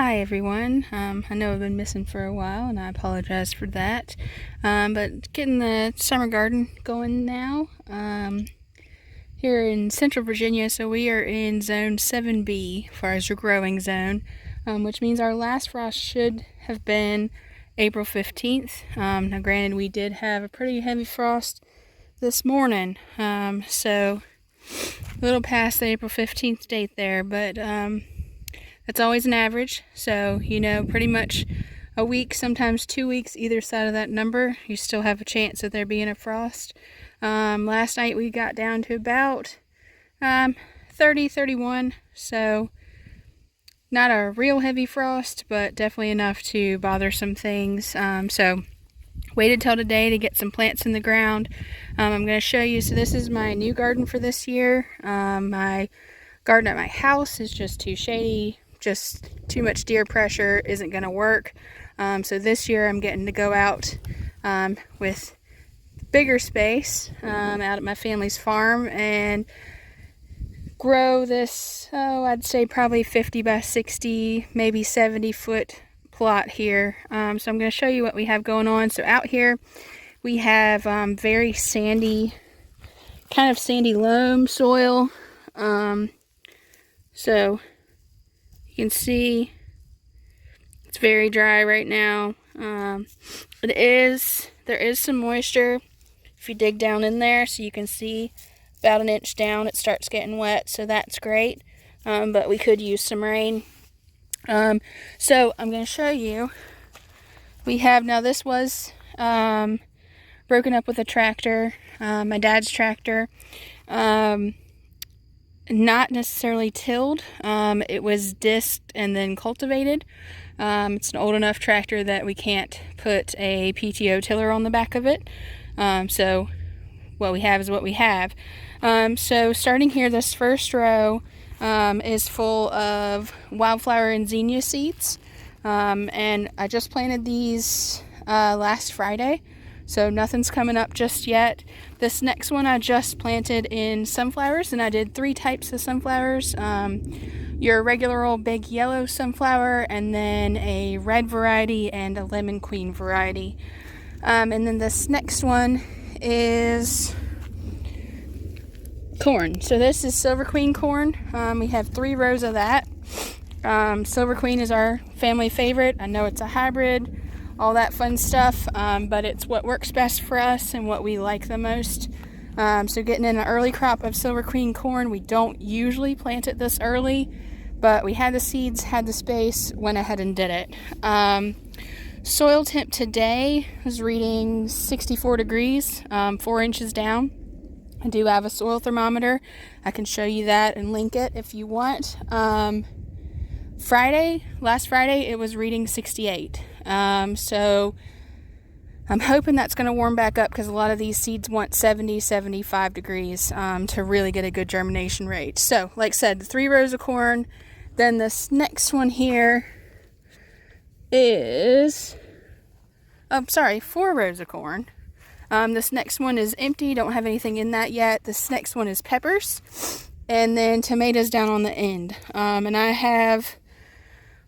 Hi everyone. I know I've been missing for a while and I apologize for that. But getting the summer garden going now. Here in Central Virginia, so we are in zone 7B as far as your growing zone, which means our last frost should have been April 15th. Now granted, we did have a pretty heavy frost this morning, so a little past the April 15th date there, but that's always an average, so pretty much a week, sometimes 2 weeks either side of that number, you still have a chance of there being a frost. Last night we got down to about 30, 31, so not a real heavy frost, but definitely enough to bother some things. So waited till today to get some plants in the ground. I'm going to show you, so this is my new garden for this year. My garden at my house is just too shady, just too much deer pressure, isn't going to work. So this year I'm getting to go out with bigger space out at my family's farm and grow this, I'd say probably 50 by 60, maybe 70 foot plot here. So I'm going to show you what we have going on. So out here we have very sandy, kind of sandy loam soil. So you can see it's very dry right now. There is some moisture if you dig down in there, so you can see about an inch down it starts getting wet, so that's great. But we could use some rain. So I'm going to show you. We have, now this was broken up with a tractor, my dad's tractor. Not necessarily tilled. It was disked and then cultivated. It's an old enough tractor that we can't put a PTO tiller on the back of it. So what we have is what we have. So starting here, this first row is full of wildflower and zinnia seeds. And I just planted these last Friday. So nothing's coming up just yet. This next one I just planted in sunflowers, and I did 3 types of sunflowers. Your regular old big yellow sunflower, and then a red variety and a lemon queen variety. And then this next one is corn. So this is silver queen corn. We have 3 rows of that. Silver queen is our family favorite. I know it's a hybrid, all that fun stuff, but it's what works best for us and what we like the most. So getting in an early crop of silver queen corn. We don't usually plant it this early, but we had the seeds, had the space, went ahead and did it. Soil temp today was reading 64 degrees, 4 inches down. I do have a soil thermometer. I can show you that and link it if you want. Last Friday, it was reading 68. So I'm hoping that's going to warm back up, because a lot of these seeds want 70, 75 degrees to really get a good germination rate. So like I said, 3 rows of corn. Then this next one here is, 4 rows of corn. This next one is empty, don't have anything in that yet. This next one is peppers, and then tomatoes down on the end. And I have,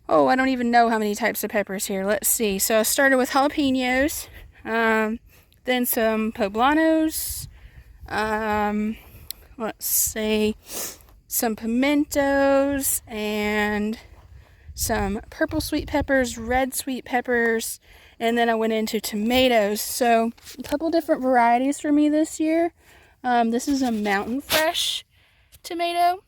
I don't even know how many types of peppers here. Let's see. So I started with jalapenos, then some poblanos, let's see, some pimentos, and some purple sweet peppers, red sweet peppers, and then I went into tomatoes. So a couple different varieties for me this year. This is a mountain fresh tomato.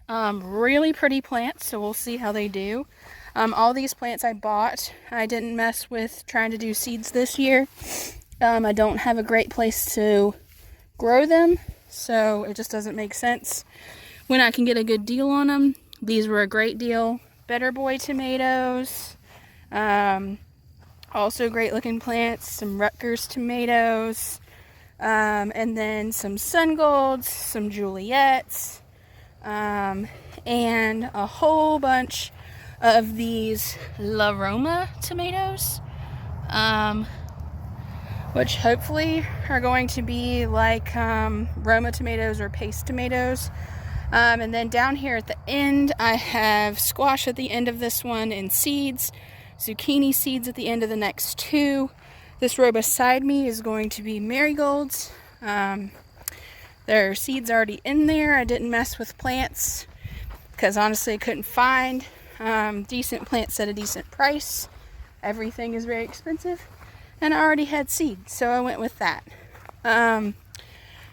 Really pretty plants, so we'll see how they do. All these plants I bought. I didn't mess with trying to do seeds this year. I don't have a great place to grow them, so it just doesn't make sense when I can get a good deal on them. These were a great deal. Better Boy tomatoes. Also great looking plants. Some Rutgers tomatoes. And then some Sun Golds, some Juliets. And a whole bunch of these La Roma tomatoes, which hopefully are going to be like Roma tomatoes or paste tomatoes. And then down here at the end, I have squash at the end of this one and seeds, zucchini seeds at the end of the next two. This row beside me is going to be marigolds. There are seeds already in there. I didn't mess with plants because honestly I couldn't find decent plants at a decent price. Everything is very expensive, and I already had seeds, so I went with that.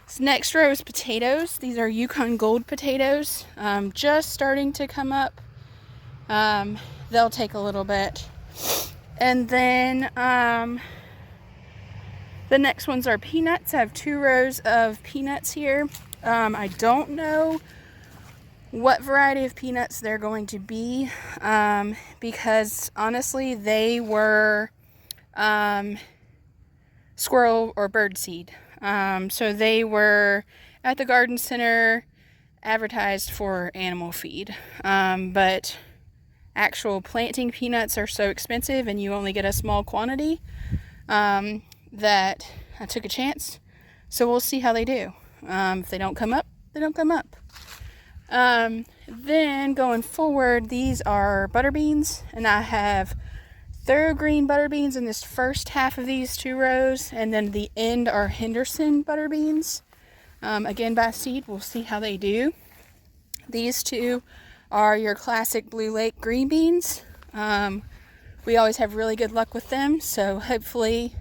This next row is potatoes. These are Yukon Gold potatoes, just starting to come up. They'll take a little bit. And then the next ones are peanuts. I have 2 rows of peanuts here. I don't know what variety of peanuts they're going to be, because honestly they were squirrel or bird seed. So they were at the garden center advertised for animal feed, but actual planting peanuts are so expensive and you only get a small quantity, that I took a chance. So we'll see how they do. If they don't come up, they don't come up. Then going forward, these are butter beans, and I have thorough green butter beans in this first half of these 2 rows, and then the end are Henderson butter beans, again by seed. We'll see how they do. These 2 are your classic Blue Lake green beans. We always have really good luck with them, so hopefully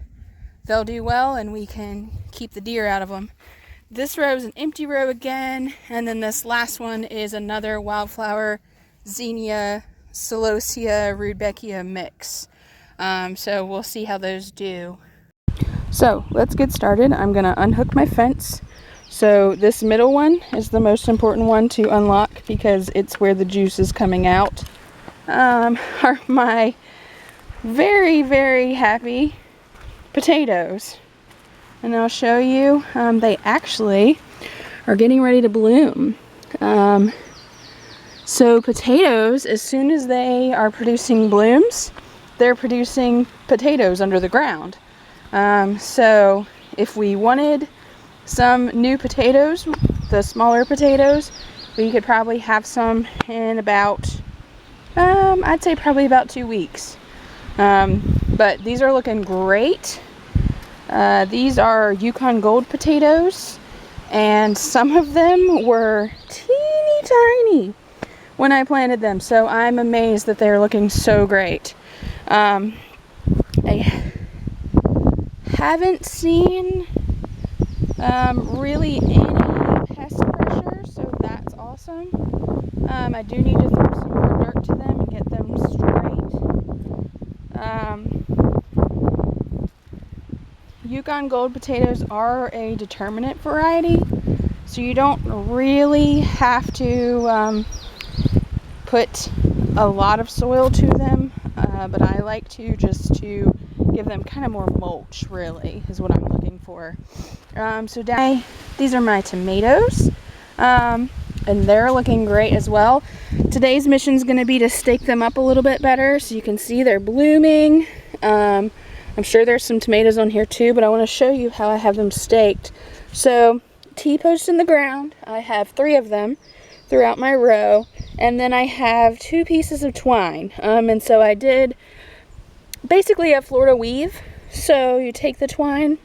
they'll do well and we can keep the deer out of them. This row is an empty row again, and then this last one is another wildflower Zinnia Celosia Rudbeckia mix. So we'll see how those do. So let's get started. I'm going to unhook my fence. So this middle one is the most important one to unlock because it's where the juice is coming out. Are my very, very happy potatoes. And I'll show you, they actually are getting ready to bloom. So potatoes, as soon as they are producing blooms, they're producing potatoes under the ground. So if we wanted some new potatoes, the smaller potatoes, we could probably have some in about, I'd say probably about 2 weeks. But these are looking great. These are Yukon Gold potatoes, and some of them were teeny tiny when I planted them, so I'm amazed that they're looking so great. I haven't seen really any pest pressure, so that's awesome. I do need to throw some more dirt to them and get them straight. Yukon Gold potatoes are a determinate variety, so you don't really have to put a lot of soil to them, but I like to just to give them kind of more mulch, really, is what I'm looking for. So down, these are my tomatoes, and they're looking great as well. Today's mission is going to be to stake them up a little bit better, so you can see they're blooming. I'm sure there's some tomatoes on here too, but I want to show you how I have them staked. So T-post in the ground, I have 3 of them throughout my row, and then I have 2 pieces of twine. And so I did basically a Florida weave. So you take the twine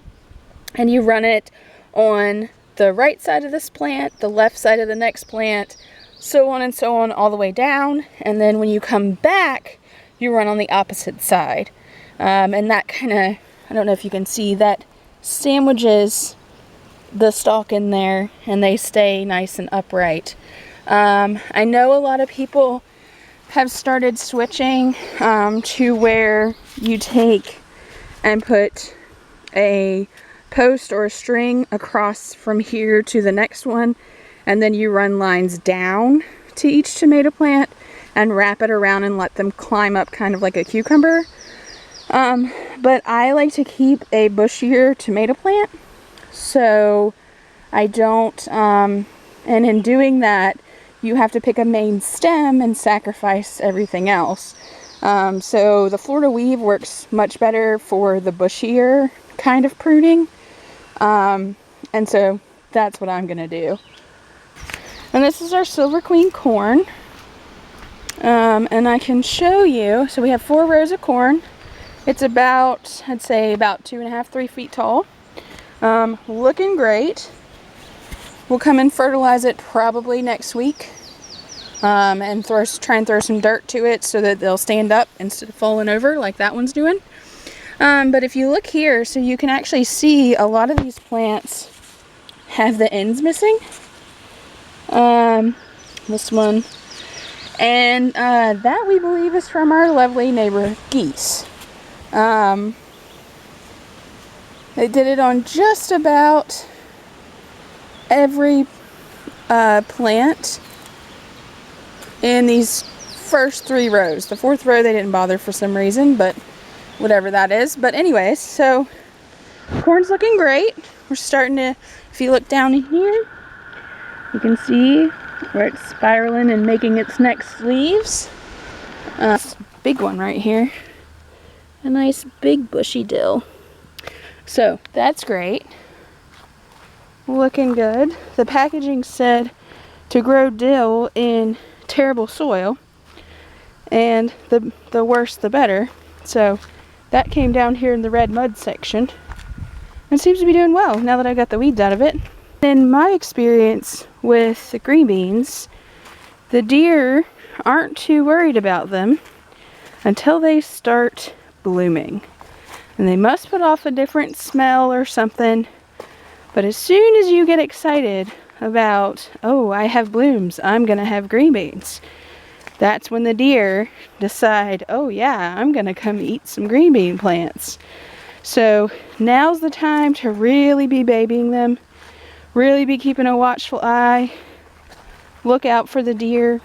and you run it on the right side of this plant, the left side of the next plant, so on and so on all the way down. And then when you come back, you run on the opposite side. And that kind of, I don't know if you can see, that sandwiches the stalk in there and they stay nice and upright. I know a lot of people have started switching to where you take and put a post or a string across from here to the next one, and then you run lines down to each tomato plant and wrap it around and let them climb up kind of like a cucumber. But I like to keep a bushier tomato plant, so I don't, and in doing that, you have to pick a main stem and sacrifice everything else. So the Florida weave works much better for the bushier kind of pruning, and so that's what I'm gonna do. And this is our Silver Queen corn. And I can show you, so we have 4 rows of corn. It's about, I'd say about 2.5, 3 feet tall. Looking great. We'll come and fertilize it probably next week. And try and throw some dirt to it so that they'll stand up instead of falling over like that one's doing. But if you look here, so you can actually see a lot of these plants have the ends missing. This one. And that we believe is from our lovely neighbor geese. They did it on just about every plant in these first 3 rows. The 4th row they didn't bother for some reason, but whatever that is. But anyways, so corn's looking great. We're starting to, if you look down in here, you can see where it's spiraling and making its next leaves. Big one right here. A nice big bushy dill. So that's great. Looking good. The packaging said to grow dill in terrible soil, and the worse the better. So that came down here in the red mud section and seems to be doing well now that I got the weeds out of it. In my experience with the green beans, the deer aren't too worried about them until they start blooming, and they must put off a different smell or something. But as soon as you get excited about, oh, I have blooms, I'm gonna have green beans, that's when the deer decide, oh yeah, I'm gonna come eat some green bean plants. So now's the time to really be babying them, really be keeping a watchful eye, look out for the deer.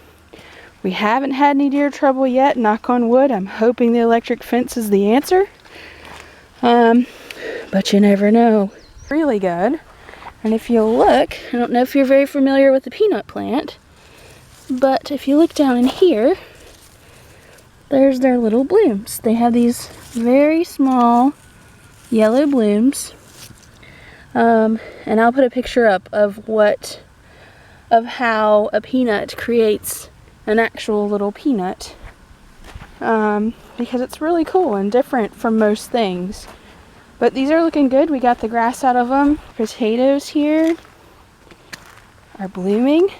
We haven't had any deer trouble yet, knock on wood. I'm hoping the electric fence is the answer. But you never know. Really good. And if you look, I don't know if you're very familiar with the peanut plant, but if you look down in here, there's their little blooms. They have these very small yellow blooms. And I'll put a picture up of how a peanut creates an actual little peanut. Because it's really cool and different from most things. But these are looking good. We got the grass out of them. Potatoes here are blooming.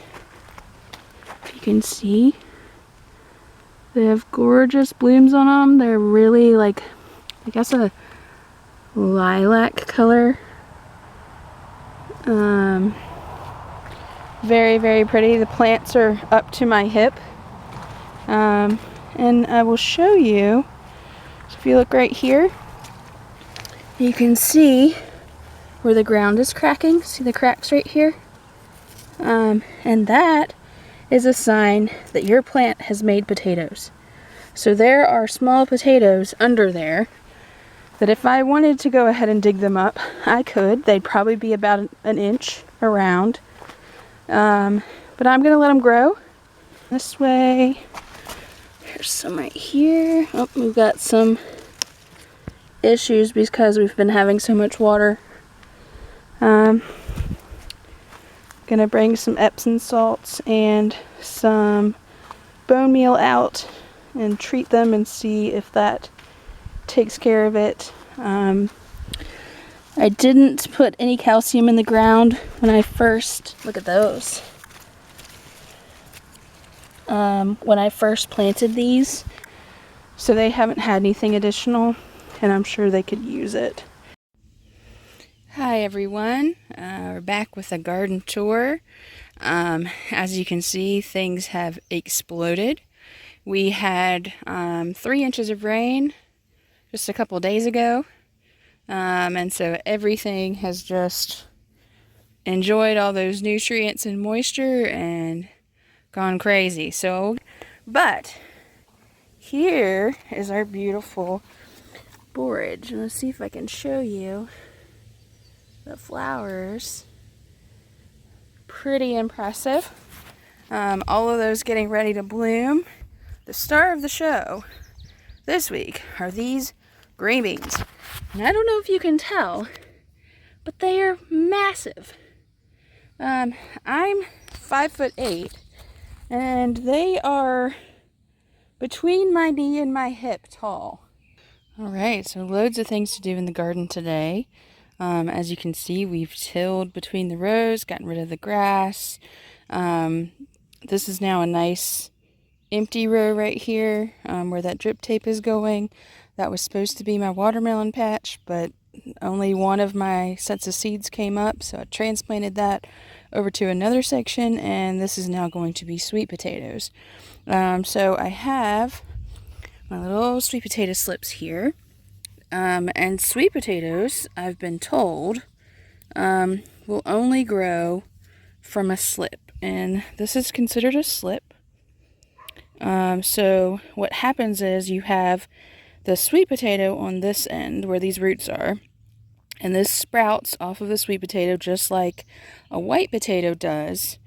If you can see, they have gorgeous blooms on them. They're really like, I guess, a lilac color. Very, very pretty. The plants are up to my hip. And I will show you. So if you look right here, you can see where the ground is cracking. See the cracks right here? And that is a sign that your plant has made potatoes. So there are small potatoes under there that if I wanted to go ahead and dig them up, I could. They'd probably be about an inch around. But I'm going to let them grow this way. There's some right here. Oh, we've got some issues because we've been having so much water. Gonna bring some Epsom salts and some bone meal out and treat them and see if that takes care of it. I didn't put any calcium in the ground when I first, look at those. When I first planted these, so they haven't had anything additional, and I'm sure they could use it. Hi everyone, we're back with a garden tour. As you can see, things have exploded. We had 3 inches of rain just a couple days ago, and so everything has just enjoyed all those nutrients and moisture and gone crazy. So, but here is our beautiful borage. And let's see if I can show you the flowers. Pretty impressive. All of those getting ready to bloom. The star of the show this week are these green beans. And I don't know if you can tell, but they are massive. I'm 5'8", and they are between my knee and my hip tall. Alright, so loads of things to do in the garden today. As you can see, we've tilled between the rows, gotten rid of the grass. This is now a nice empty row right here, where that drip tape is going. That was supposed to be my watermelon patch, but only one of my sets of seeds came up, so I transplanted that over to another section, and this is now going to be sweet potatoes. So I have my little sweet potato slips here, and sweet potatoes, I've been told, will only grow from a slip, and this is considered a slip. So what happens is you have the sweet potato on this end where these roots are, and this sprouts off of the sweet potato just like a white potato does,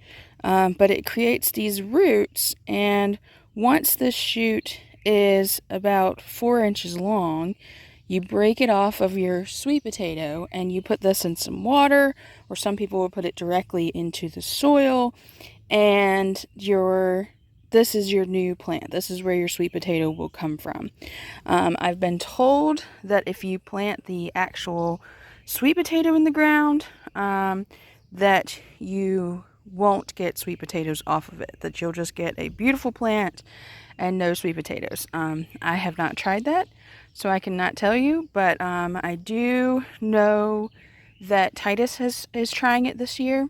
but it creates these roots, and once this shoot is about 4 inches long, you break it off of your sweet potato and you put this in some water, or some people will put it directly into the soil, and this is your new plant. This is where your sweet potato will come from. I've been told that if you plant the actual sweet potato in the ground, that you won't get sweet potatoes off of it, that you'll just get a beautiful plant and no sweet potatoes. I have not tried that, so I cannot tell you, but I do know that Titus is trying it this year,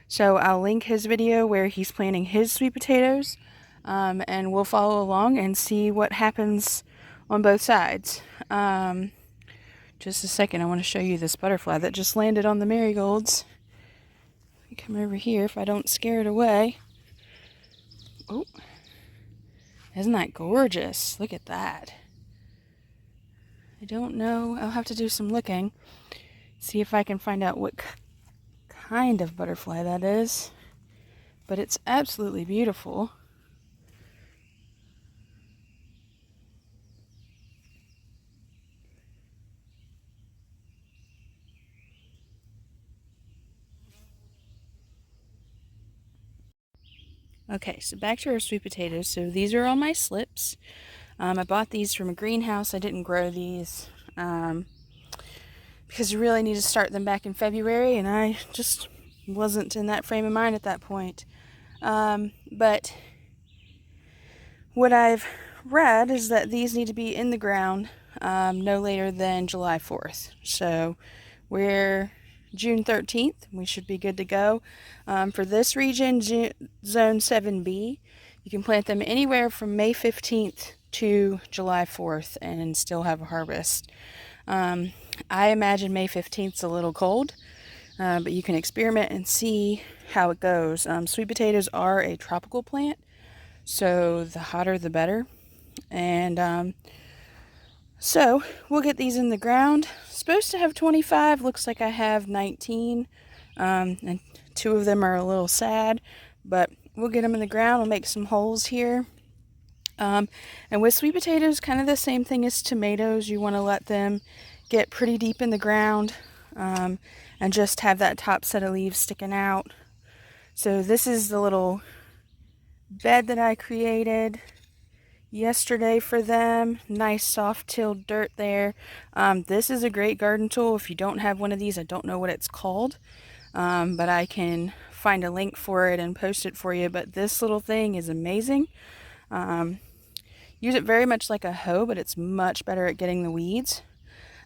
so I'll link his video where he's planting his sweet potatoes, and we'll follow along and see what happens on both sides. Just a second, I want to show you this butterfly that just landed on the marigolds. Let me come over here if I don't scare it away. Oh, isn't that gorgeous? Look at that. I don't know. I'll have to do some looking. See if I can find out what kind of butterfly that is. But it's absolutely beautiful. Okay, so back to our sweet potatoes. So these are all my slips. I bought these from a greenhouse. I didn't grow these because you really need to start them back in February, and I just wasn't in that frame of mind at that point. But what I've read is that these need to be in the ground no later than July 4th. So we're June 13th. We should be good to go. For this region, Zone 7B, you can plant them anywhere from May 15th to July 4th and still have a harvest. I imagine May 15th is a little cold, but you can experiment and see how it goes. Sweet potatoes are a tropical plant, so the hotter the better. And so we'll get these in the ground. Supposed to have 25, looks like I have 19, and 2 of them are a little sad, but we'll get them in the ground. We'll make some holes here. And with sweet potatoes, kind of the same thing as tomatoes. You want to let them get pretty deep in the ground, and just have that top set of leaves sticking out. So this is the little bed that I created yesterday for them. Nice soft tilled dirt there. This is a great garden tool. If you don't have one of these, I don't know what it's called, but I can find a link for it and post it for you. But this little thing is amazing. Use it very much like a hoe, but it's much better at getting the weeds.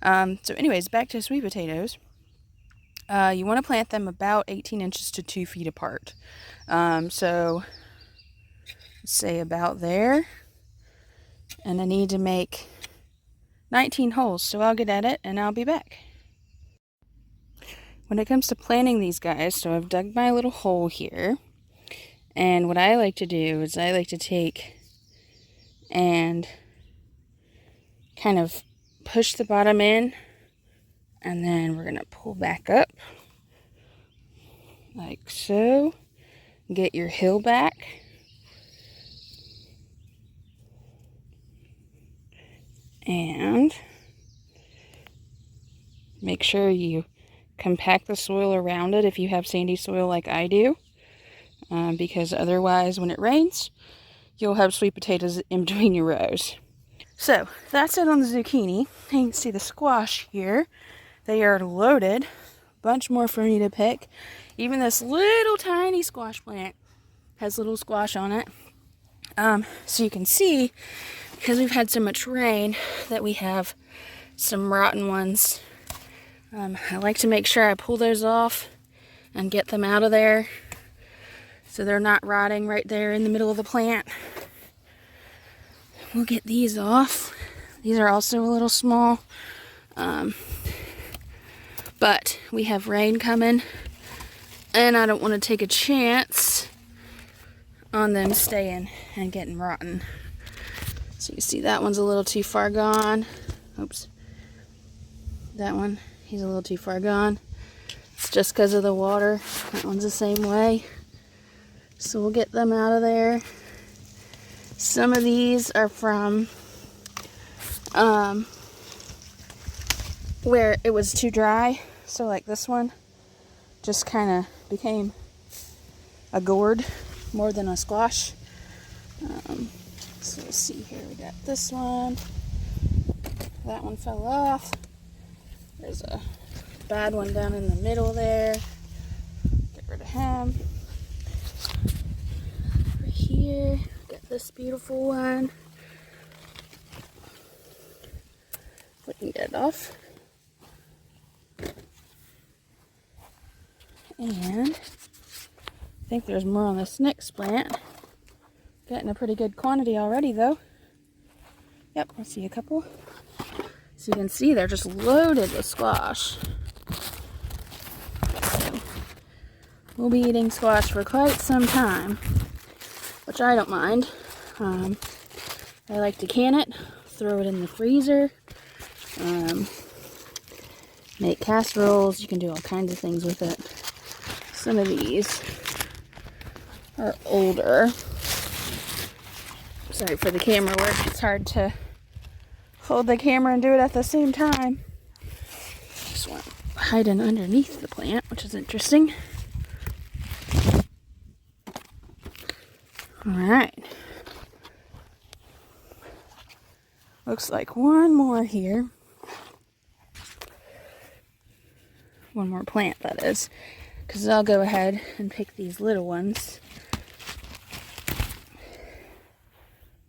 So anyways, back to sweet potatoes. You want to plant them about 18 inches to 2 feet apart. So say about there. And I need to make 19 holes, so I'll get at it and I'll be back. When it comes to planting these guys, so I've dug my little hole here, and what I like to do is I like to take and kind of push the bottom in, and then we're going to pull back up like so. Get your heel back. And make sure you compact the soil around it if you have sandy soil like I do. because otherwise when it rains, you'll have sweet potatoes in between your rows. So that's it on the zucchini. You can see the squash here. They are loaded. Bunch more for me to pick. Even this little tiny squash plant has little squash on it. So you can see, because we've had so much rain, that we have some rotten ones. I like to make sure I pull those off and get them out of there so they're not rotting right there in the middle of the plant. We'll get these off. These are also a little small. But we have rain coming, and I don't want to take a chance on them staying and getting rotten. So you see that one's a little too far gone. Oops. That one, he's a little too far gone. It's just because of the water. That one's the same way. So we'll get them out of there. Some of these are from where it was too dry. So like this one just kind of became a gourd more than a squash. So we'll see here. We got this one. That one fell off. There's a bad one down in the middle there. Get rid of him. Over here, got this beautiful one. If we can get it off. And I think there's more on this next plant. Getting a pretty good quantity already though. Yep, I see a couple. So you can see they're just loaded with squash. So we'll be eating squash for quite some time, which I don't mind. I like to can it, throw it in the freezer, make casseroles. You can do all kinds of things with it. Some of these are older. Sorry for the camera work. It's hard to hold the camera and do it at the same time. This one hiding underneath the plant, which is interesting. Alright. Looks like one more here. One more plant, that is. Because I'll go ahead and pick these little ones.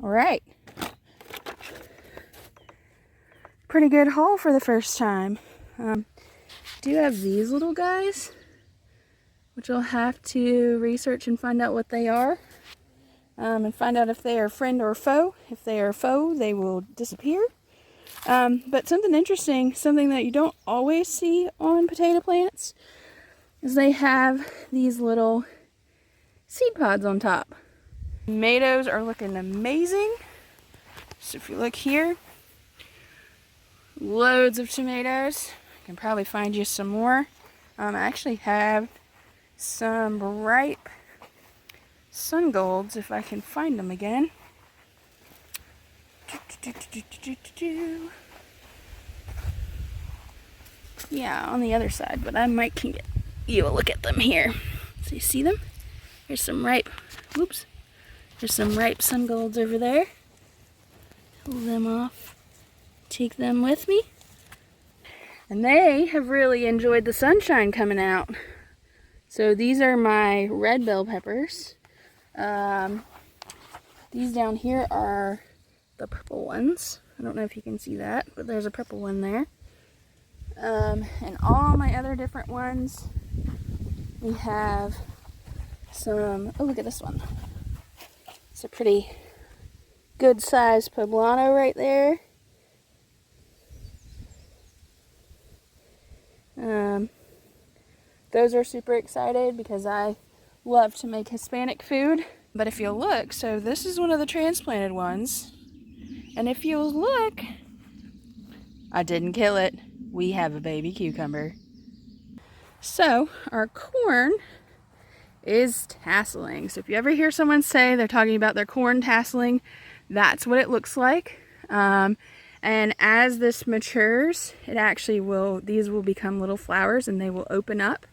Alright. Pretty good haul for the first time. Do have these little guys, which I'll have to research and find out what they are. And find out if they are friend or foe. If they are foe, they will disappear. But something interesting, something that you don't always see on potato plants, is they have these little seed pods on top. Tomatoes are looking amazing. So if you look here, loads of tomatoes. I can probably find you some more. I actually have some ripe sun golds if I can find them again. Yeah, on the other side, but I might can get you a look at them here. So you see them? There's some ripe, whoops. There's some ripe sun golds over there. Pull them off. Take them with me. And they have really enjoyed the sunshine coming out. So these are my red bell peppers. These down here are the purple ones. I don't know if you can see that, but there's a purple one there. And all my other different ones, we have some, oh, look at this one. It's a pretty good sized poblano right there. Those are super excited because I love to make Hispanic food. But if you'll look, so this is one of the transplanted ones. And if you'll look, I didn't kill it. We have a baby cucumber. So our corn is tasseling. So if you ever hear someone say they're talking about their corn tasseling, that's what it looks like. And as this matures, it actually will, these will become little flowers and they will open up.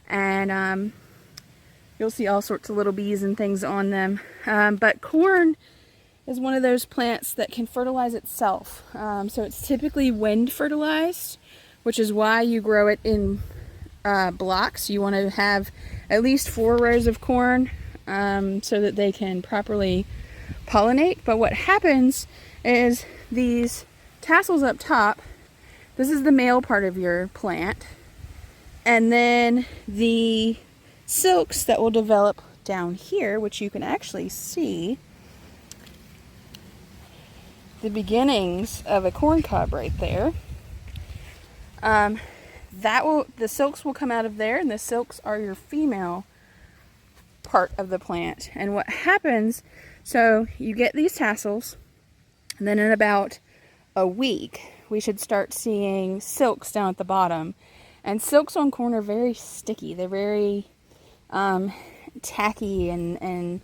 And you'll see all sorts of little bees and things on them. But corn is one of those plants that can fertilize itself. So it's typically wind fertilized, which is why you grow it in blocks. You want to have at least 4 rows of corn so that they can properly pollinate. But what happens is these tassels up top, this is the male part of your plant, and then the silks that will develop down here, which you can actually see the beginnings of a corn cob right there. The silks will come out of there, and the silks are your female part of the plant. And what happens, so you get these tassels, and then in about a week we should start seeing silks down at the bottom. And silks on corn are very sticky. They're very tacky and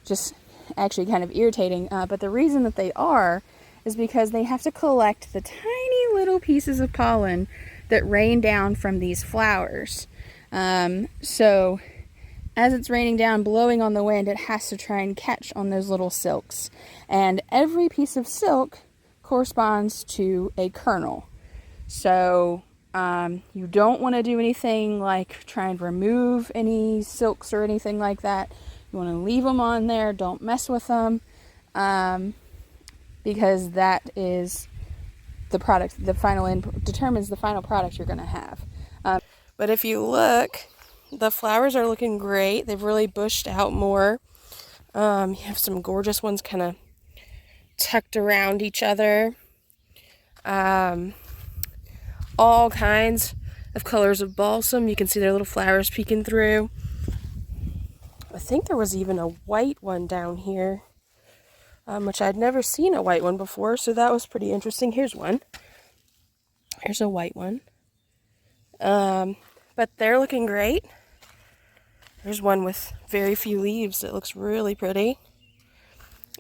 just actually kind of irritating. But the reason that they are is because they have to collect the tiny little pieces of pollen that rain down from these flowers. So as it's raining down, blowing on the wind, it has to try and catch on those little silks. And every piece of silk corresponds to a kernel. So you don't want to do anything like try and remove any silks or anything like that. You want to leave them on there. Don't mess with them, because that is the product. The final end determines the final product you're going to have. But if you look, the flowers are looking great. They've really bushed out more. You have some gorgeous ones kind of tucked around each other. All kinds of colors of balsam. You can see their little flowers peeking through. I think there was even a white one down here, which I'd never seen a white one before, so that was pretty interesting. Here's one. Here's a white one. But they're looking great. There's one with very few leaves that looks really pretty.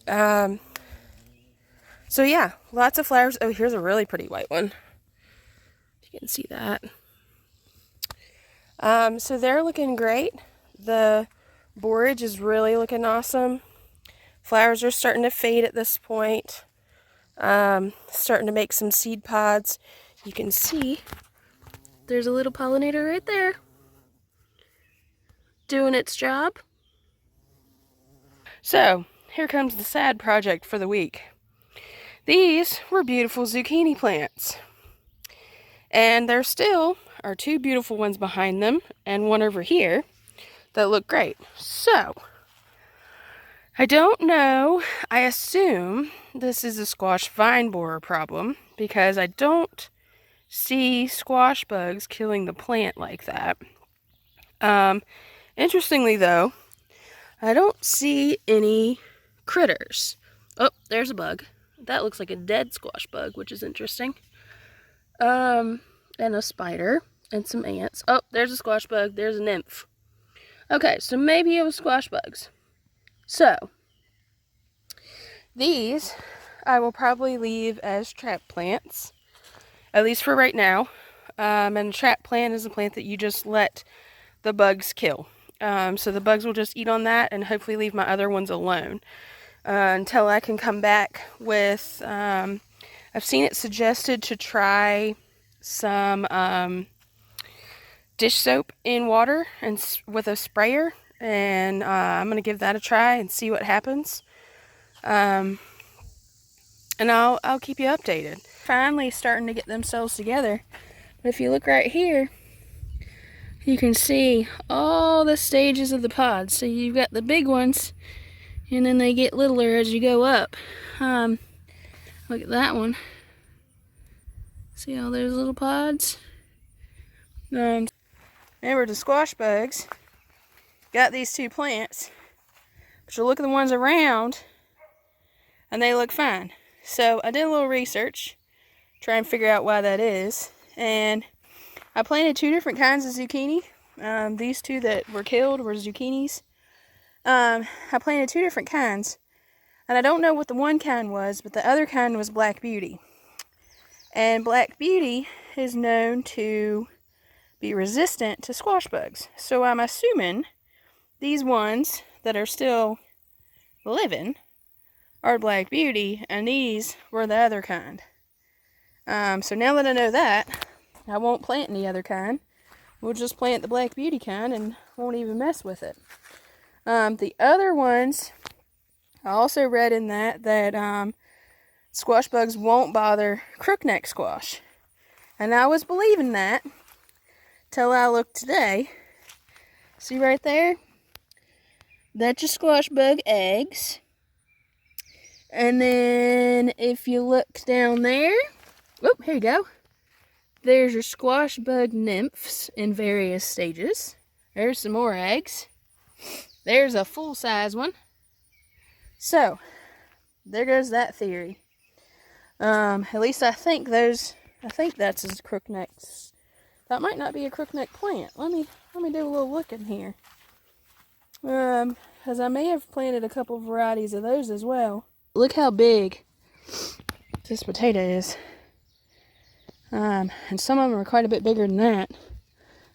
So yeah, lots of flowers. Oh, here's a really pretty white one. You can see that. So they're looking great. The borage is really looking awesome. Flowers are starting to fade at this point. Starting to make some seed pods. You can see there's a little pollinator right there doing its job. So here comes the sad project for the week. These were beautiful zucchini plants. And there still are 2 beautiful ones behind them and one over here that look great. So, I don't know. I assume this is a squash vine borer problem because I don't see squash bugs killing the plant like that. Interestingly though, I don't see any critters. Oh, there's a bug. That looks like a dead squash bug, which is interesting. And a spider and some ants. Oh, there's a squash bug. There's a nymph. Okay, so maybe it was squash bugs. So, these I will probably leave as trap plants, at least for right now. And a trap plant is a plant that you just let the bugs kill. So the bugs will just eat on that and hopefully leave my other ones alone until I can come back with, I've seen it suggested to try some dish soap in water and with a sprayer, and I'm going to give that a try and see what happens. And I'll keep you updated. Finally starting to get themselves together. But if you look right here, you can see all the stages of the pods. So you've got the big ones, and then they get littler as you go up. Look at that one. See all those little pods? Remember, the squash bugs got these 2 plants, but you look at the ones around, and they look fine. So I did a little research, try and figure out why that is, and I planted 2 different kinds of zucchini. These 2 that were killed were zucchinis. I planted 2 different kinds, and I don't know what the one kind was, but the other kind was Black Beauty. And Black Beauty is known to be resistant to squash bugs. So I'm assuming these ones that are still living are Black Beauty, and these were the other kind. So now that I know that, I won't plant any other kind. We'll just plant the Black Beauty kind and won't even mess with it. The other ones, I also read in that squash bugs won't bother crookneck squash. And I was believing that till I looked today. See right there? That's your squash bug eggs. And then if you look down there, oh, here you go. There's your squash bug nymphs in various stages. There's some more eggs. There's a full-size one. So, there goes that theory. At least I think that's a crookneck. That might not be a crookneck plant. Let me do a little look in here. Because I may have planted a couple varieties of those as well. Look how big this potato is. And some of them are quite a bit bigger than that.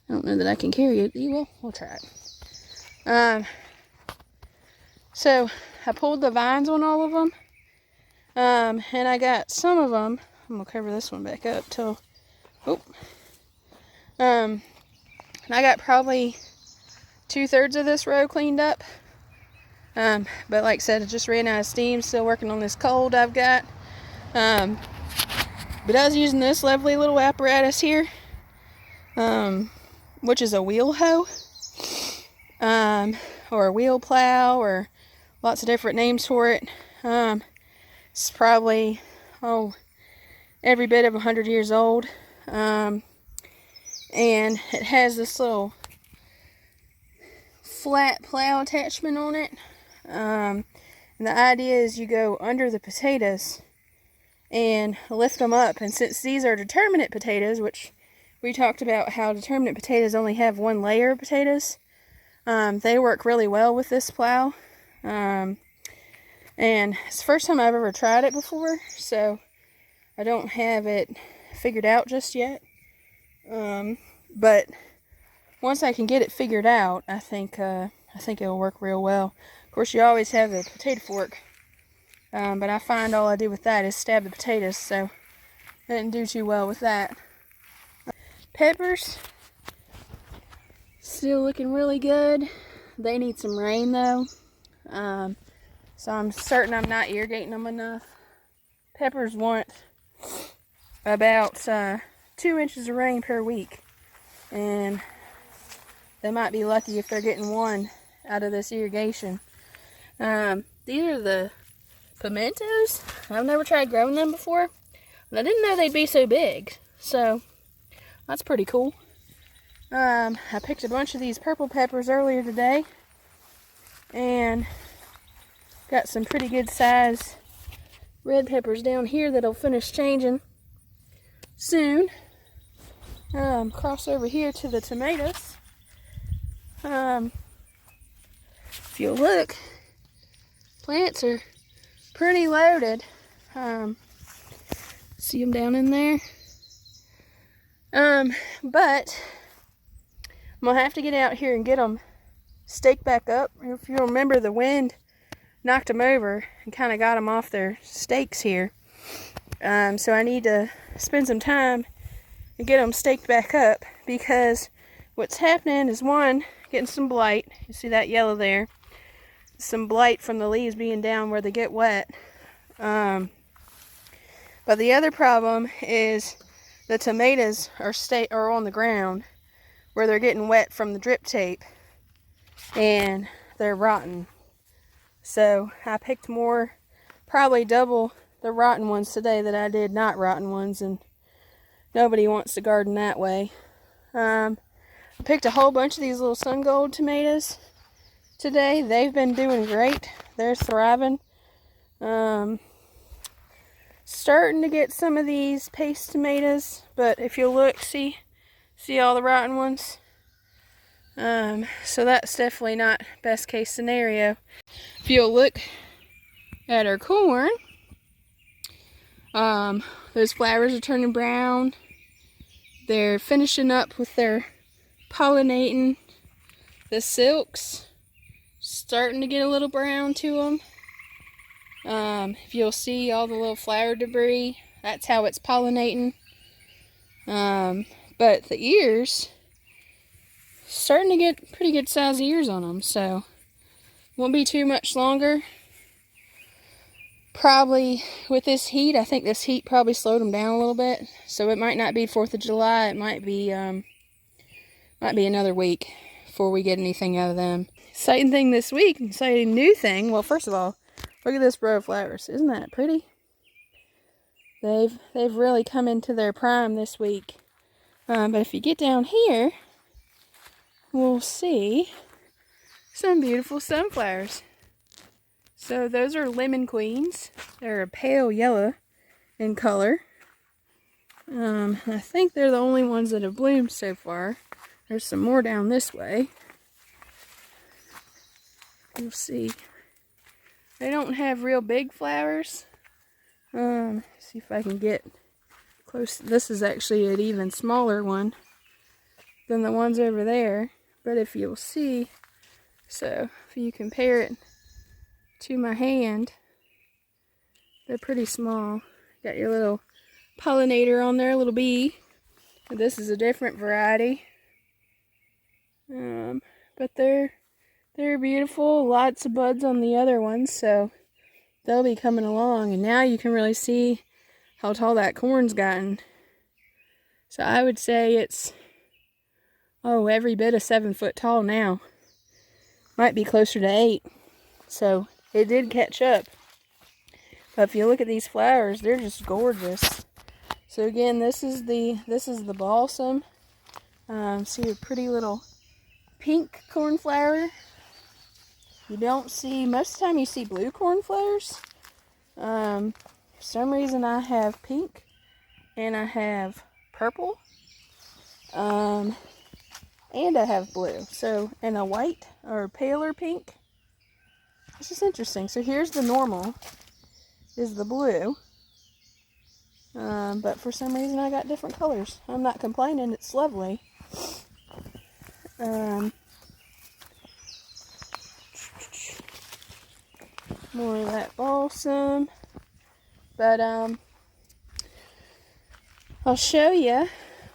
I don't know that I can carry it. We'll try it. So I pulled the vines on all of them. And I got some of them. I'm gonna cover this one back up till. And I got probably 2/3 of this row cleaned up. But like I said, I just ran out of steam. Still working on this cold I've got. But I was using this lovely little apparatus here, which is a wheel hoe, or a wheel plow, or lots of different names for it. It's probably, every bit of 100 years old. And it has this little flat plow attachment on it. And the idea is you go under the potatoes and lift them up. And since these are determinate potatoes, which we talked about how determinate potatoes only have one layer of potatoes, they work really well with this plow. And it's the first time I've ever tried it before, so I don't have it figured out just yet. But once I can get it figured out, I think it'll work real well. Of course, you always have the potato fork, but I find all I do with that is stab the potatoes, so I didn't do too well with that. Peppers, still looking really good. They need some rain though, so I'm certain I'm not irrigating them enough. Peppers want about 2 inches of rain per week, and they might be lucky if they're getting one out of this irrigation. These are the pimentos. I've never tried growing them before, and I didn't know they'd be so big, so that's pretty cool. I picked a bunch of these purple peppers earlier today, and got some pretty good size red peppers down here that'll finish changing soon. Cross over here to the tomatoes. If you look, plants are pretty loaded. See them down in there? But I'm gonna have to get out here and get them staked back up. If you remember, the wind knocked them over and kind of got them off their stakes here. So I need to spend some time and get them staked back up, because what's happening is, one, getting some blight. You see that yellow there? Some blight from the leaves being down where they get wet. But the other problem is the tomatoes are on the ground where they're getting wet from the drip tape, and they're rotten. So I picked more, probably double the rotten ones today that I did not rotten ones, and nobody wants to garden that way. I picked a whole bunch of these little sun gold tomatoes today. They've been doing great. They're thriving. Starting to get some of these paste tomatoes, but if you look, see all the rotten ones? So that's definitely not best case scenario. If you'll look at our corn, those flowers are turning brown. They're finishing up with their pollinating. The silks starting to get a little brown to them. If you'll see all the little flower debris, that's how it's pollinating. But the ears, starting to get pretty good size ears on them, so won't be too much longer. Probably with this heat, I think this heat probably slowed them down a little bit, so it might not be 4th of July. It might be another week before we get anything out of them. Exciting thing this week, exciting new thing. Well, first of all, look at this row of flowers. Isn't that pretty? They've really come into their prime this week. But if you get down here, we'll see some beautiful sunflowers. So those are lemon queens. They're a pale yellow in color. I think they're the only ones that have bloomed so far. There's some more down this way. You'll see. They don't have real big flowers. See if I can get close. This is actually an even smaller one than the ones over there. But if you'll see, so if you compare it to my hand, they're pretty small. Got your little pollinator on there, little bee. This is a different variety. But they're beautiful. Lots of buds on the other ones, so they'll be coming along. And now you can really see how tall that corn's gotten. So I would say it's, every bit of 7 foot tall now. Might be closer to 8. So it did catch up. But if you look at these flowers, they're just gorgeous. So again, this is the balsam. See a pretty little pink cornflower. You don't see, most of the time you see blue cornflowers. For some reason I have pink and I have purple. And I have blue. So, and a white or paler pink. This is interesting. So here's the normal, is the blue. But for some reason I got different colors. I'm not complaining, it's lovely. More of that balsam. But I'll show you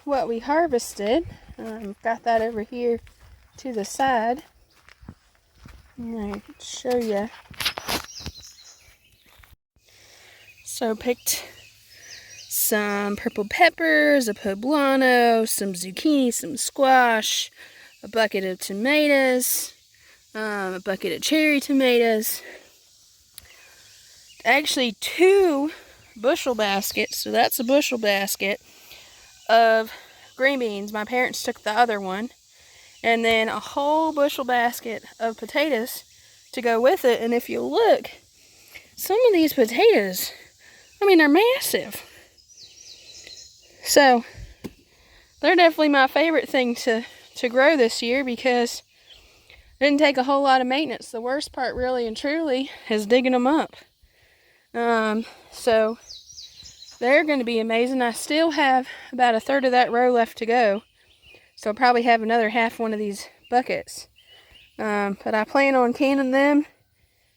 what we harvested. Got that over here to the side. And I'll show you. So picked some purple peppers, a poblano, some zucchini, some squash, a bucket of tomatoes, a bucket of cherry tomatoes. Actually 2 bushel baskets, so that's a bushel basket of green beans. My parents took the other one. And then a whole bushel basket of potatoes to go with it. And if you look, some of these potatoes, they're massive. So they're definitely my favorite thing to grow this year because it didn't take a whole lot of maintenance. The worst part really and truly is digging them up. So they're going to be amazing. I still have about 1/3 of that row left to go. So I'll probably have another half one of these buckets. But I plan on canning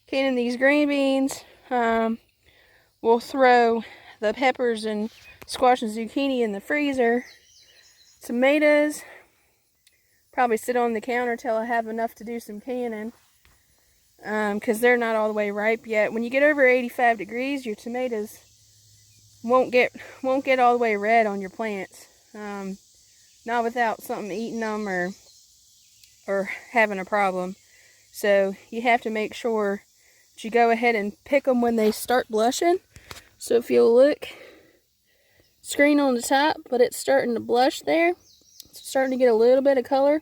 these green beans. We'll throw the peppers and squash and zucchini in the freezer. Tomatoes, probably sit on the counter till I have enough to do some canning. Because they're not all the way ripe yet. When you get over 85 degrees, your tomatoes won't get all the way red on your plants. Not without something eating them or having a problem. So you have to make sure that you go ahead and pick them when they start blushing. So if you'll look, screen on the top, but it's starting to blush there. It's starting to get a little bit of color.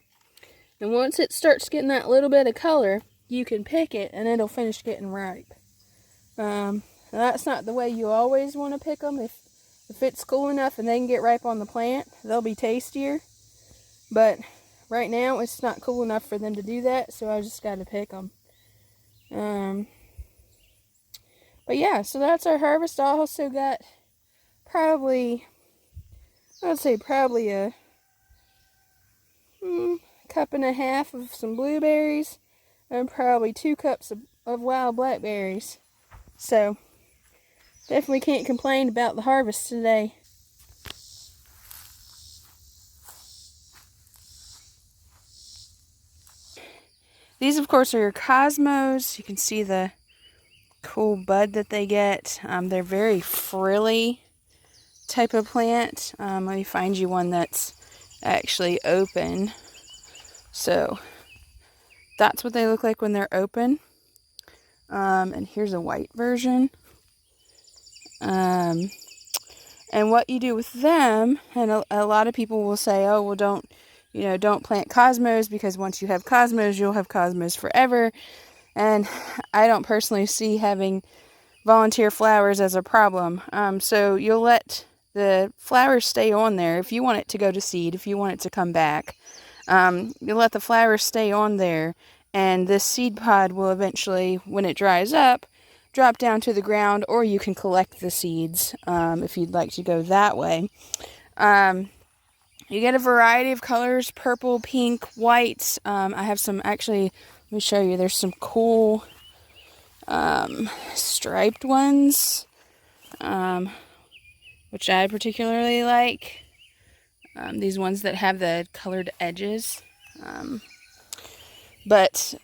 And once it starts getting that little bit of color, you can pick it and it'll finish getting ripe. That's not the way you always want to pick them. If it's cool enough and they can get ripe on the plant, they'll be tastier. But right now, it's not cool enough for them to do that, so I just got to pick them. But yeah, so that's our harvest. I also got probably a 1.5 cups of some blueberries, and probably 2 cups of wild blackberries. So definitely can't complain about the harvest today. These, of course, are your cosmos. You can see the cool bud that they get. They're very frilly type of plant. Let me find you one that's actually open. So that's what they look like when they're open. And here's a white version. And what you do with them, and a lot of people will say, oh, well, don't plant cosmos, because once you have cosmos, you'll have cosmos forever. And I don't personally see having volunteer flowers as a problem. So you'll let the flowers stay on there. If you want it to go to seed, if you want it to come back, you let the flowers stay on there, and this seed pod will eventually, when it dries up, drop down to the ground, or you can collect the seeds if you'd like to go that way. You get a variety of colors: purple, pink, white. I have some, actually, let me show you. There's some cool striped ones, which I particularly like. These ones that have the colored edges. But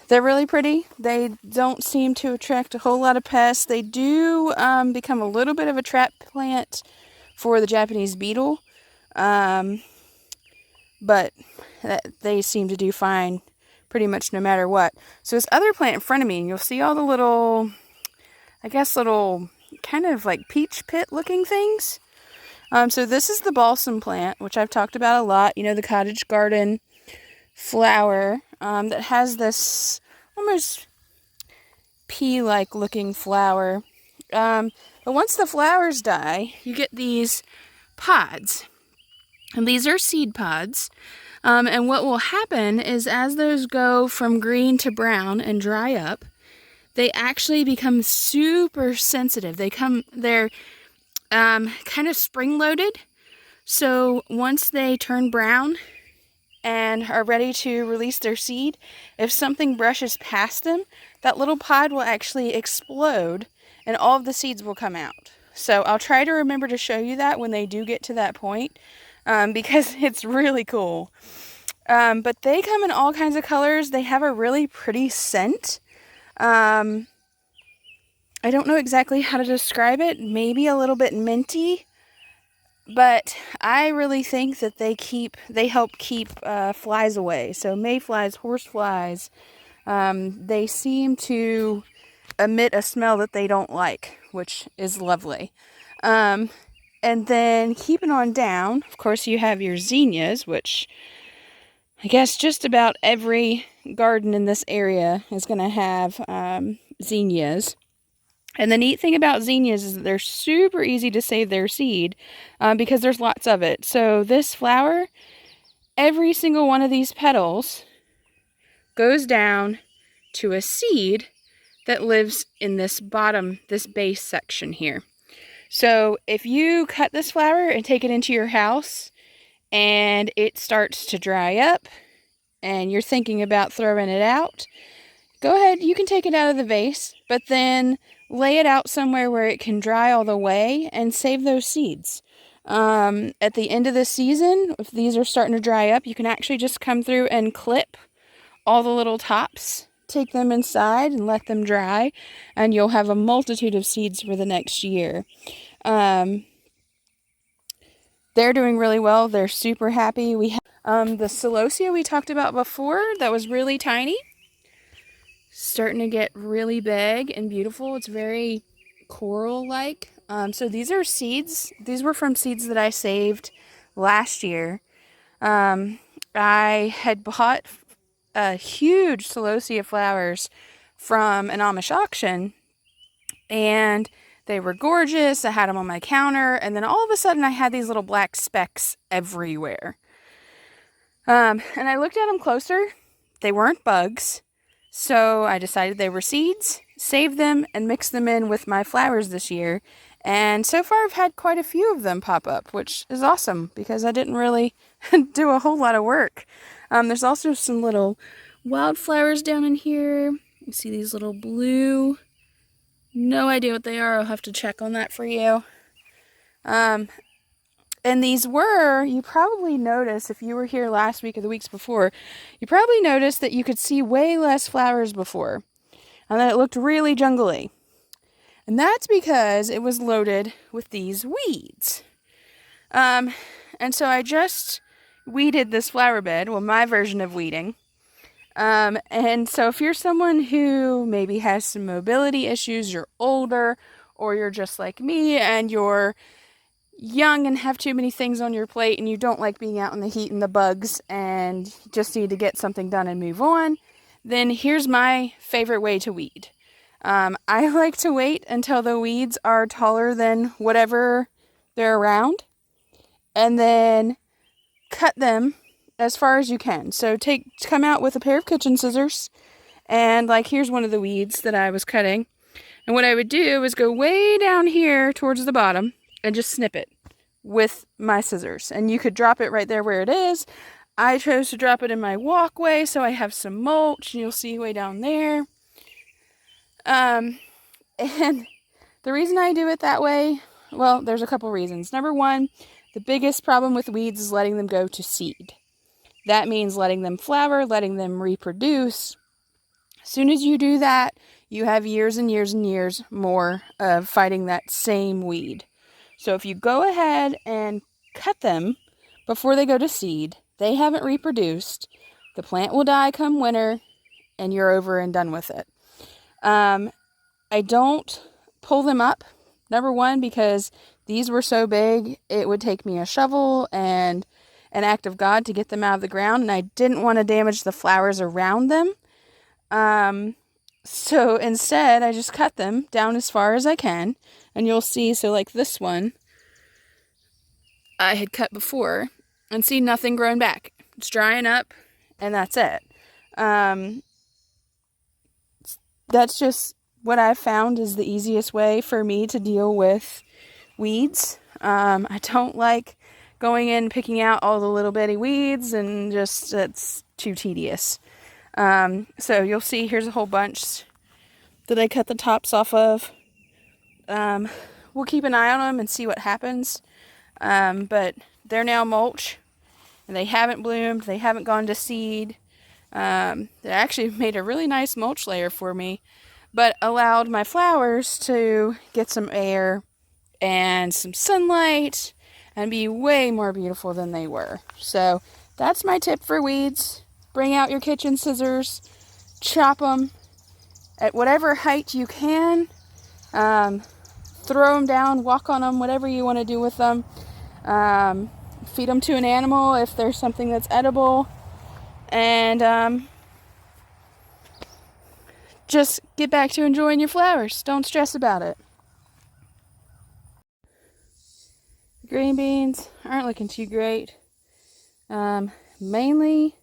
they're really pretty. They don't seem to attract a whole lot of pests. They do become a little bit of a trap plant for the Japanese beetle. But they seem to do fine pretty much no matter what. So this other plant in front of me, and you'll see all the little, I guess, little kind of like peach pit looking things. So this is the balsam plant, which I've talked about a lot. You know, the cottage garden flower that has this almost pea-like looking flower. But once the flowers die, you get these pods. And these are seed pods. And what will happen is, as those go from green to brown and dry up, they actually become super sensitive. They're kind of spring-loaded. So once they turn brown and are ready to release their seed, if something brushes past them, that little pod will actually explode and all of the seeds will come out. So I'll try to remember to show you that when they do get to that point, because it's really cool. But they come in all kinds of colors. They have a really pretty scent. I don't know exactly how to describe it. Maybe a little bit minty. But I really think that they help keep flies away. So mayflies, horseflies, they seem to emit a smell that they don't like, which is lovely. And then keeping on down, of course, you have your zinnias, which I guess just about every garden in this area is going to have zinnias. And the neat thing about zinnias is that they're super easy to save their seed because there's lots of it. So this flower, every single one of these petals goes down to a seed that lives in this base section here. So if you cut this flower and take it into your house and it starts to dry up and you're thinking about throwing it out, go ahead, you can take it out of the vase, but then lay it out somewhere where it can dry all the way and save those seeds. At the end of the season, if these are starting to dry up, you can actually just come through and clip all the little tops, take them inside and let them dry, and you'll have a multitude of seeds for the next year. They're doing really well. They're super happy. We have the celosia we talked about before that was really tiny. Starting to get really big and beautiful. It's very coral-like. So these are seeds. These were from seeds that I saved last year. I had bought a huge celosia flowers from an Amish auction, and they were gorgeous. I had them on my counter, and then all of a sudden I had these little black specks everywhere. And I looked at them closer. They weren't bugs. So I decided they were seeds, saved them, and mixed them in with my flowers this year. And so far I've had quite a few of them pop up, which is awesome because I didn't really do a whole lot of work. There's also some little wildflowers down in here. You see these little blue. No idea what they are. I'll have to check on that for you. And these were, you probably noticed if you were here last week or the weeks before, you probably noticed that you could see way less flowers before. And that it looked really jungly. And that's because it was loaded with these weeds. And so I just weeded this flower bed, well, my version of weeding. And so if you're someone who maybe has some mobility issues, you're older, or you're just like me and you're young and have too many things on your plate and you don't like being out in the heat and the bugs and just need to get something done and move on, then here's my favorite way to weed. I like to wait until the weeds are taller than whatever they're around and then cut them as far as you can. So come out with a pair of kitchen scissors and like here's one of the weeds that I was cutting. And what I would do is go way down here towards the bottom and just snip it with my scissors. And you could drop it right there where it is. I chose to drop it in my walkway so I have some mulch. You'll see way down there. And the reason I do it that way, well, there's a couple reasons. Number one, the biggest problem with weeds is letting them go to seed. That means letting them flower, letting them reproduce. As soon as you do that, you have years and years and years more of fighting that same weed. So if you go ahead and cut them before they go to seed, they haven't reproduced, the plant will die come winter, and you're over and done with it. I don't pull them up, number one, because these were so big, it would take me a shovel and an act of God to get them out of the ground, and I didn't want to damage the flowers around them. So instead, I just cut them down as far as I can, and you'll see, so like this one, I had cut before, and see nothing growing back. It's drying up, and that's it. That's just what I've found is the easiest way for me to deal with weeds. I don't like going in picking out all the little bitty weeds, and just, it's too tedious. So you'll see here's a whole bunch that I cut the tops off of. We'll keep an eye on them and see what happens. But they're now mulch, and they haven't bloomed, they haven't gone to seed. They actually made a really nice mulch layer for me, but allowed my flowers to get some air and some sunlight and be way more beautiful than they were. So that's my tip for weeds. Bring out your kitchen scissors, chop them at whatever height you can, throw them down, walk on them, whatever you want to do with them. Feed them to an animal if there's something that's edible, and just get back to enjoying your flowers. Don't stress about it. The green beans aren't looking too great, mainly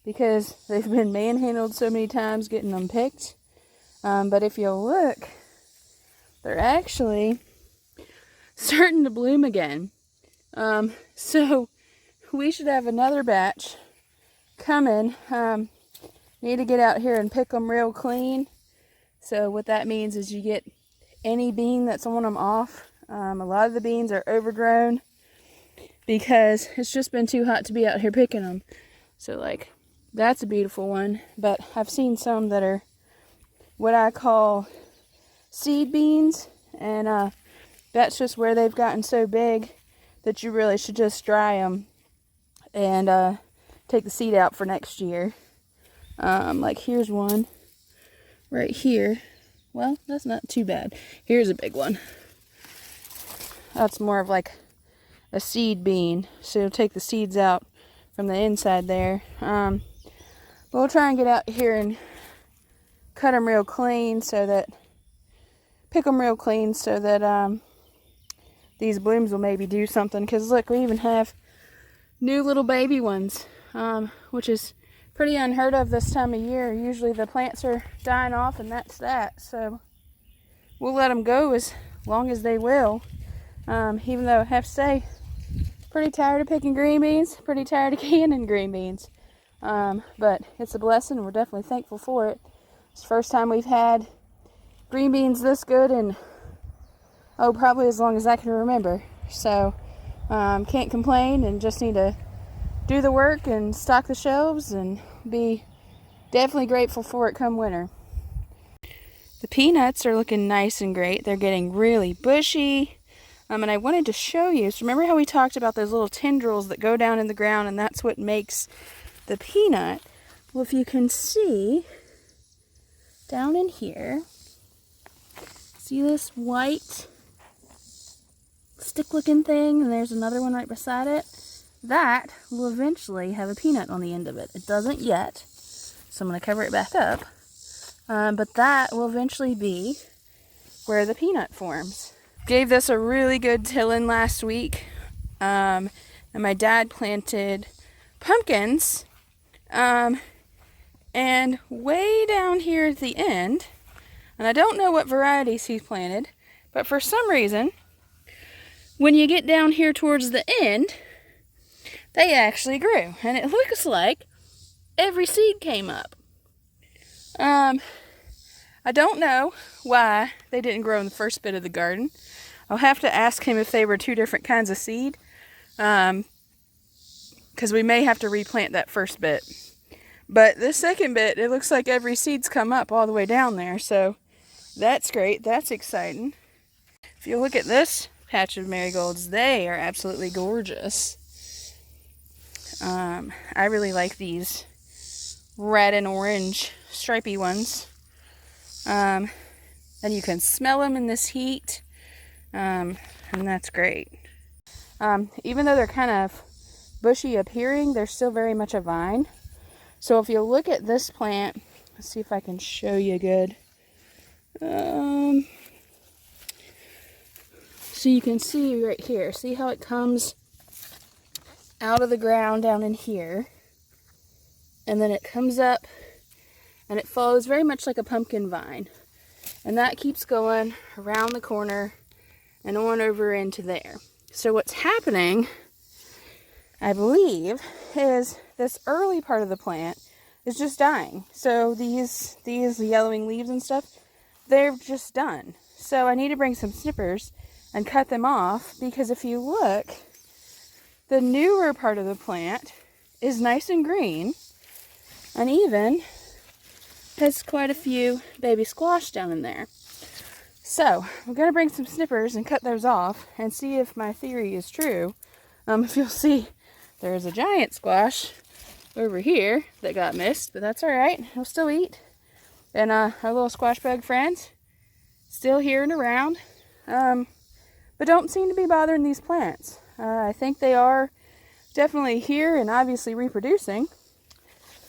because they've been manhandled so many times getting them picked. But if you'll look, they're actually starting to bloom again. So we should have another batch coming. Need to get out here and pick them real clean. So what that means is you get any bean that's on them off. A lot of the beans are overgrown because it's just been too hot to be out here picking them. So like, that's a beautiful one, but I've seen some that are what I call seed beans, and that's just where they've gotten so big that you really should just dry them and take the seed out for next year. Like here's one right here. Well, that's not too bad. Here's a big one. That's more of like a seed bean, so take the seeds out from the inside there. But we'll try and get out here and cut them real clean so that, pick them real clean so that these blooms will maybe do something. Because look, we even have new little baby ones, which is pretty unheard of this time of year. Usually the plants are dying off and that's that. So we'll let them go as long as they will. Even though I have to say, pretty tired of picking green beans, pretty tired of canning green beans. But it's a blessing. We're definitely thankful for it. It's the first time we've had green beans this good in, oh, probably as long as I can remember. So can't complain, and just need to do the work and stock the shelves and be definitely grateful for it come winter. The peanuts are looking nice and great. They're getting really bushy. And I wanted to show you, so remember how we talked about those little tendrils that go down in the ground, and that's what makes the peanut? Well, if you can see down in here, see this white stick looking thing, and there's another one right beside it? That will eventually have a peanut on the end of it. It doesn't yet, so I'm going to cover it back up. But that will eventually be where the peanut forms. Gave this a really good tilling last week, and my dad planted pumpkins, and way down here at the end, and I don't know what varieties he's planted, but for some reason, when you get down here towards the end, they actually grew, and it looks like every seed came up. I don't know why they didn't grow in the first bit of the garden. I'll have to ask him if they were two different kinds of seed, because we may have to replant that first bit. But this second bit, it looks like every seed's come up all the way down there, so that's great. That's exciting. If you look at this patch of marigolds, they are absolutely gorgeous. I really like these red and orange stripy ones. And you can smell them in this heat, and that's great. Even though they're kind of bushy appearing, they're still very much a vine. So if you look at this plant, let's see if I can show you good. So you can see right here, see how it comes out of the ground down in here, and then it comes up and it follows very much like a pumpkin vine, and that keeps going around the corner and on over into there. So what's happening, I believe, is this early part of the plant is just dying. So these yellowing leaves and stuff, they're just done. So I need to bring some snippers and cut them off, because if you look, the newer part of the plant is nice and green, and even has quite a few baby squash down in there. So I'm going to bring some snippers and cut those off and see if my theory is true. If you'll see, there's a giant squash over here that got missed, but that's all right. He'll still eat. And our little squash bug friends still here and around, but don't seem to be bothering these plants. I think they are definitely here and obviously reproducing,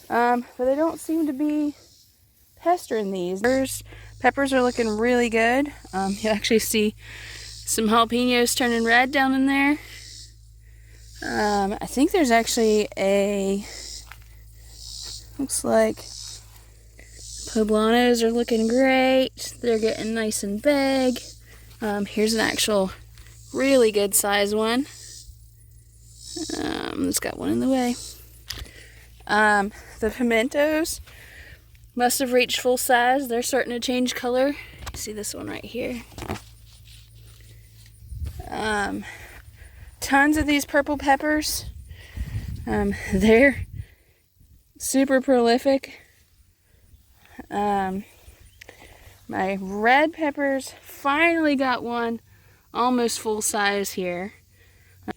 but they don't seem to be pestering these. Peppers are looking really good. You actually see some jalapenos turning red down in there. I think there's actually looks like poblanos are looking great. They're getting nice and big. Here's an actual really good size one. It's got one in the way. The pimentos must have reached full size. They're starting to change color. You see this one right here. Tons of these purple peppers. They're super prolific. My red peppers finally got one almost full size here. I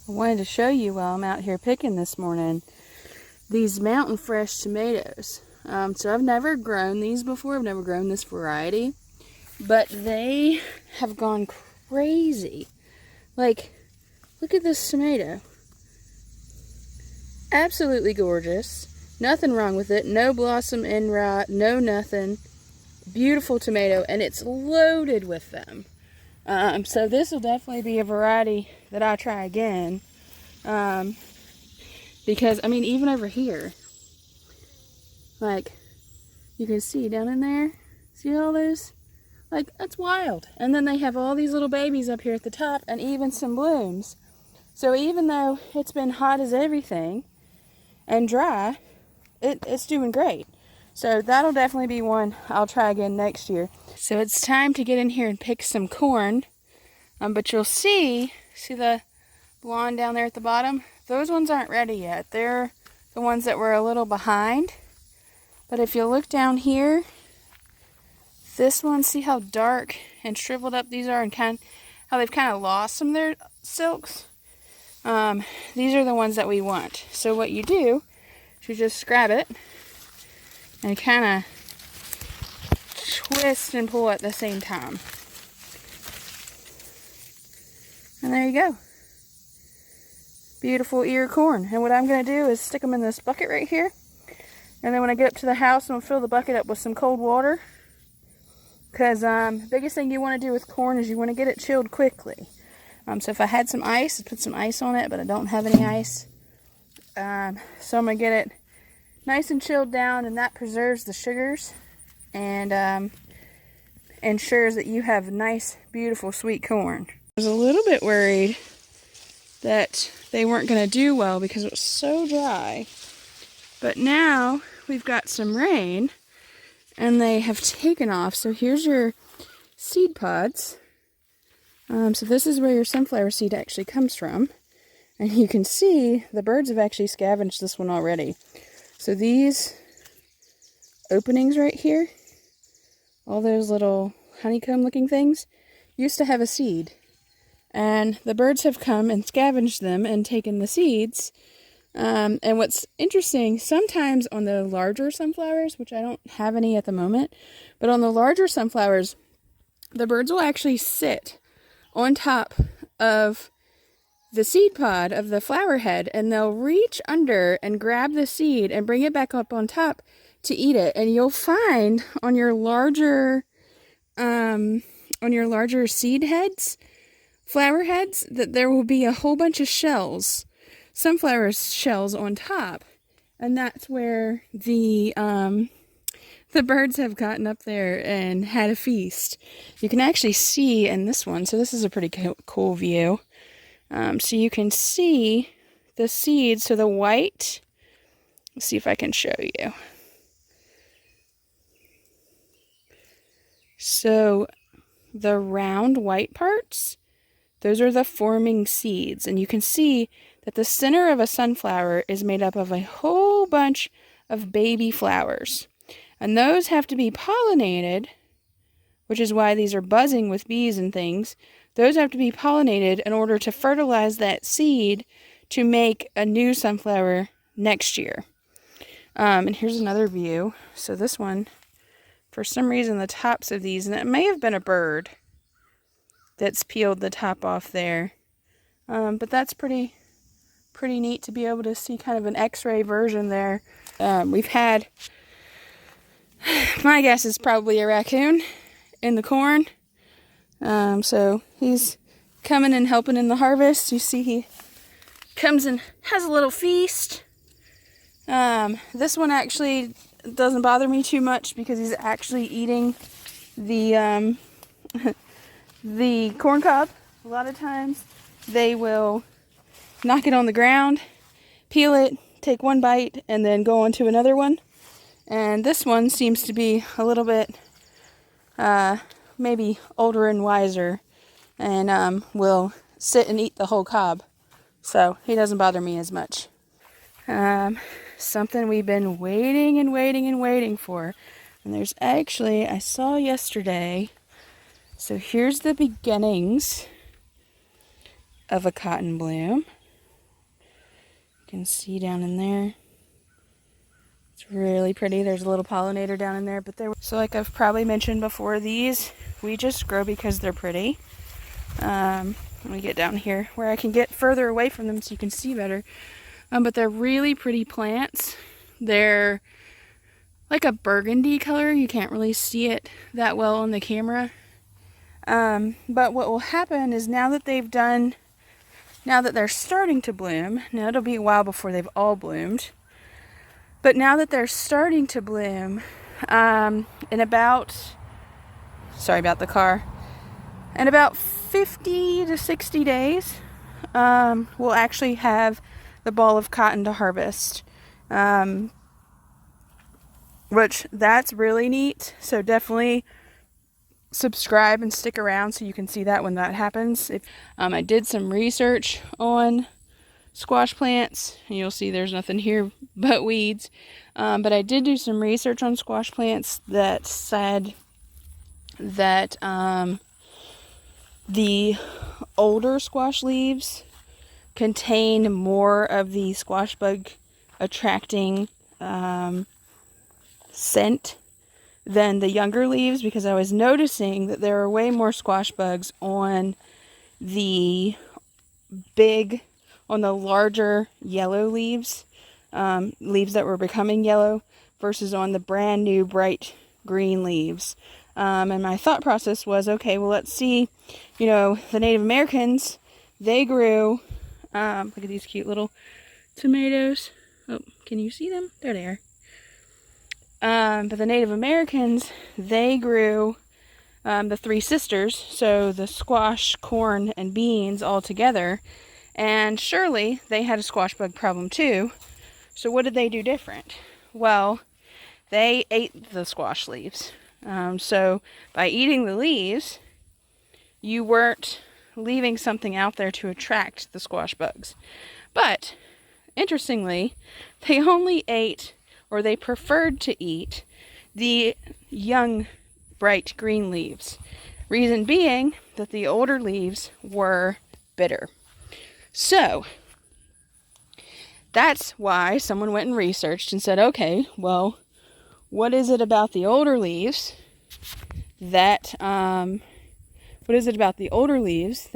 wanted to show you while I'm out here picking this morning these mountain fresh tomatoes. So I've never grown these before. I've never grown this variety, but they have gone crazy. Like, look at this tomato. Absolutely gorgeous. Nothing wrong with it. No blossom end rot. No nothing. Beautiful tomato, and it's loaded with them. So this will definitely be a variety that I'll try again. Because, I mean, even over here, like, you can see down in there, see all those? Like, that's wild. And then they have all these little babies up here at the top, and even some blooms. So even though it's been hot as everything, and dry, it's doing great. So that'll definitely be one I'll try again next year. So it's time to get in here and pick some corn. But you'll see the lawn down there at the bottom? Those ones aren't ready yet. They're the ones that were a little behind. But if you look down here, this one, see how dark and shriveled up these are, and how they've kind of lost some of their silks? These are the ones that we want. So what you do is you just grab it and kind of twist and pull at the same time. And there you go. Beautiful ear corn. And what I'm going to do is stick them in this bucket right here. And then when I get up to the house, I'm going to fill the bucket up with some cold water. Because the biggest thing you want to do with corn is you want to get it chilled quickly. So if I had some ice, I'd put some ice on it, but I don't have any ice. So I'm going to get it nice and chilled down, and that preserves the sugars and ensures that you have nice, beautiful, sweet corn. I was a little bit worried that they weren't going to do well because it was so dry. But now we've got some rain and they have taken off. So here's your seed pods. So this is where your sunflower seed actually comes from. And you can see the birds have actually scavenged this one already. So these openings right here, all those little honeycomb looking things, used to have a seed. And the birds have come and scavenged them and taken the seeds. And what's interesting, sometimes on the larger sunflowers, which I don't have any at the moment, but on the larger sunflowers, the birds will actually sit on top of the seed pod of the flower head, and they'll reach under and grab the seed and bring it back up on top to eat it. And you'll find on your larger seed heads, flower heads, that there will be a whole bunch of shells, sunflower shells on top, and that's where the birds have gotten up there and had a feast. You can actually see in this one, so this is a pretty cool view. So you can see the seeds, so the white, let's see if I can show you. So the round white parts, those are the forming seeds, and you can see that the center of a sunflower is made up of a whole bunch of baby flowers. And those have to be pollinated, which is why these are buzzing with bees and things. Those have to be pollinated in order to fertilize that seed to make a new sunflower next year. And here's another view. So this one, for some reason, the tops of these, and it may have been a bird that's peeled the top off there. But that's pretty neat to be able to see kind of an x-ray version there. We've had, my guess is probably a raccoon in the corn. So he's coming and helping in the harvest. You see he comes and has a little feast. This one actually doesn't bother me too much because he's actually eating the the corn cob. A lot of times they will knock it on the ground, peel it, take one bite, and then go on to another one. And this one seems to be a little bit maybe older and wiser, and will sit and eat the whole cob. So he doesn't bother me as much. Something we've been waiting for. And there's actually, I saw yesterday, so here's the beginnings of a cotton bloom. You can see down in there. It's really pretty. There's a little pollinator down in there, but so like I've probably mentioned before, these we just grow because they're pretty. Let me get down here where I can get further away from them so you can see better. But they're really pretty plants. They're like a burgundy color. You can't really see it that well on the camera. But what will happen is now that they're starting to bloom, now it'll be a while before they've all bloomed, but now that they're starting to bloom, in about 50 to 60 days, we'll actually have the ball of cotton to harvest. which that's really neat. So definitely subscribe and stick around so you can see that when that happens. I did some research on squash plants, and you'll see there's nothing here but weeds. But I did do some research on squash plants that said that the older squash leaves contain more of the squash bug attracting scent than the younger leaves, because I was noticing that there are way more squash bugs on the larger yellow leaves, leaves that were becoming yellow, versus on the brand new bright green leaves. And my thought process was, okay, well, let's see, the Native Americans, they grew, look at these cute little tomatoes. Oh, can you see them? There they are. But the Native Americans, they grew the three sisters, so the squash, corn, and beans all together, and surely they had a squash bug problem too. So what did they do different? Well, they ate the squash leaves. So by eating the leaves, you weren't leaving something out there to attract the squash bugs. But interestingly, they only ate, or they preferred to eat, the young bright green leaves. Reason being that the older leaves were bitter. So that's why someone went and researched and said, okay, well, what is it about the older leaves that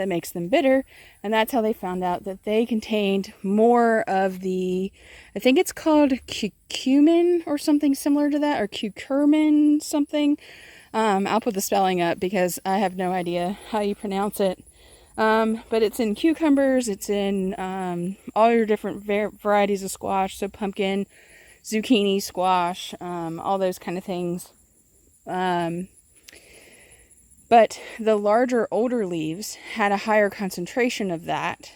makes them bitter? And that's how they found out that they contained more of the, I think it's called curcumin or something similar to that, or curcumin something. I'll put the spelling up because I have no idea how you pronounce it. But it's in cucumbers, it's in all your different varieties of squash, so pumpkin, zucchini, squash, all those kind of things. But the larger, older leaves had a higher concentration of that,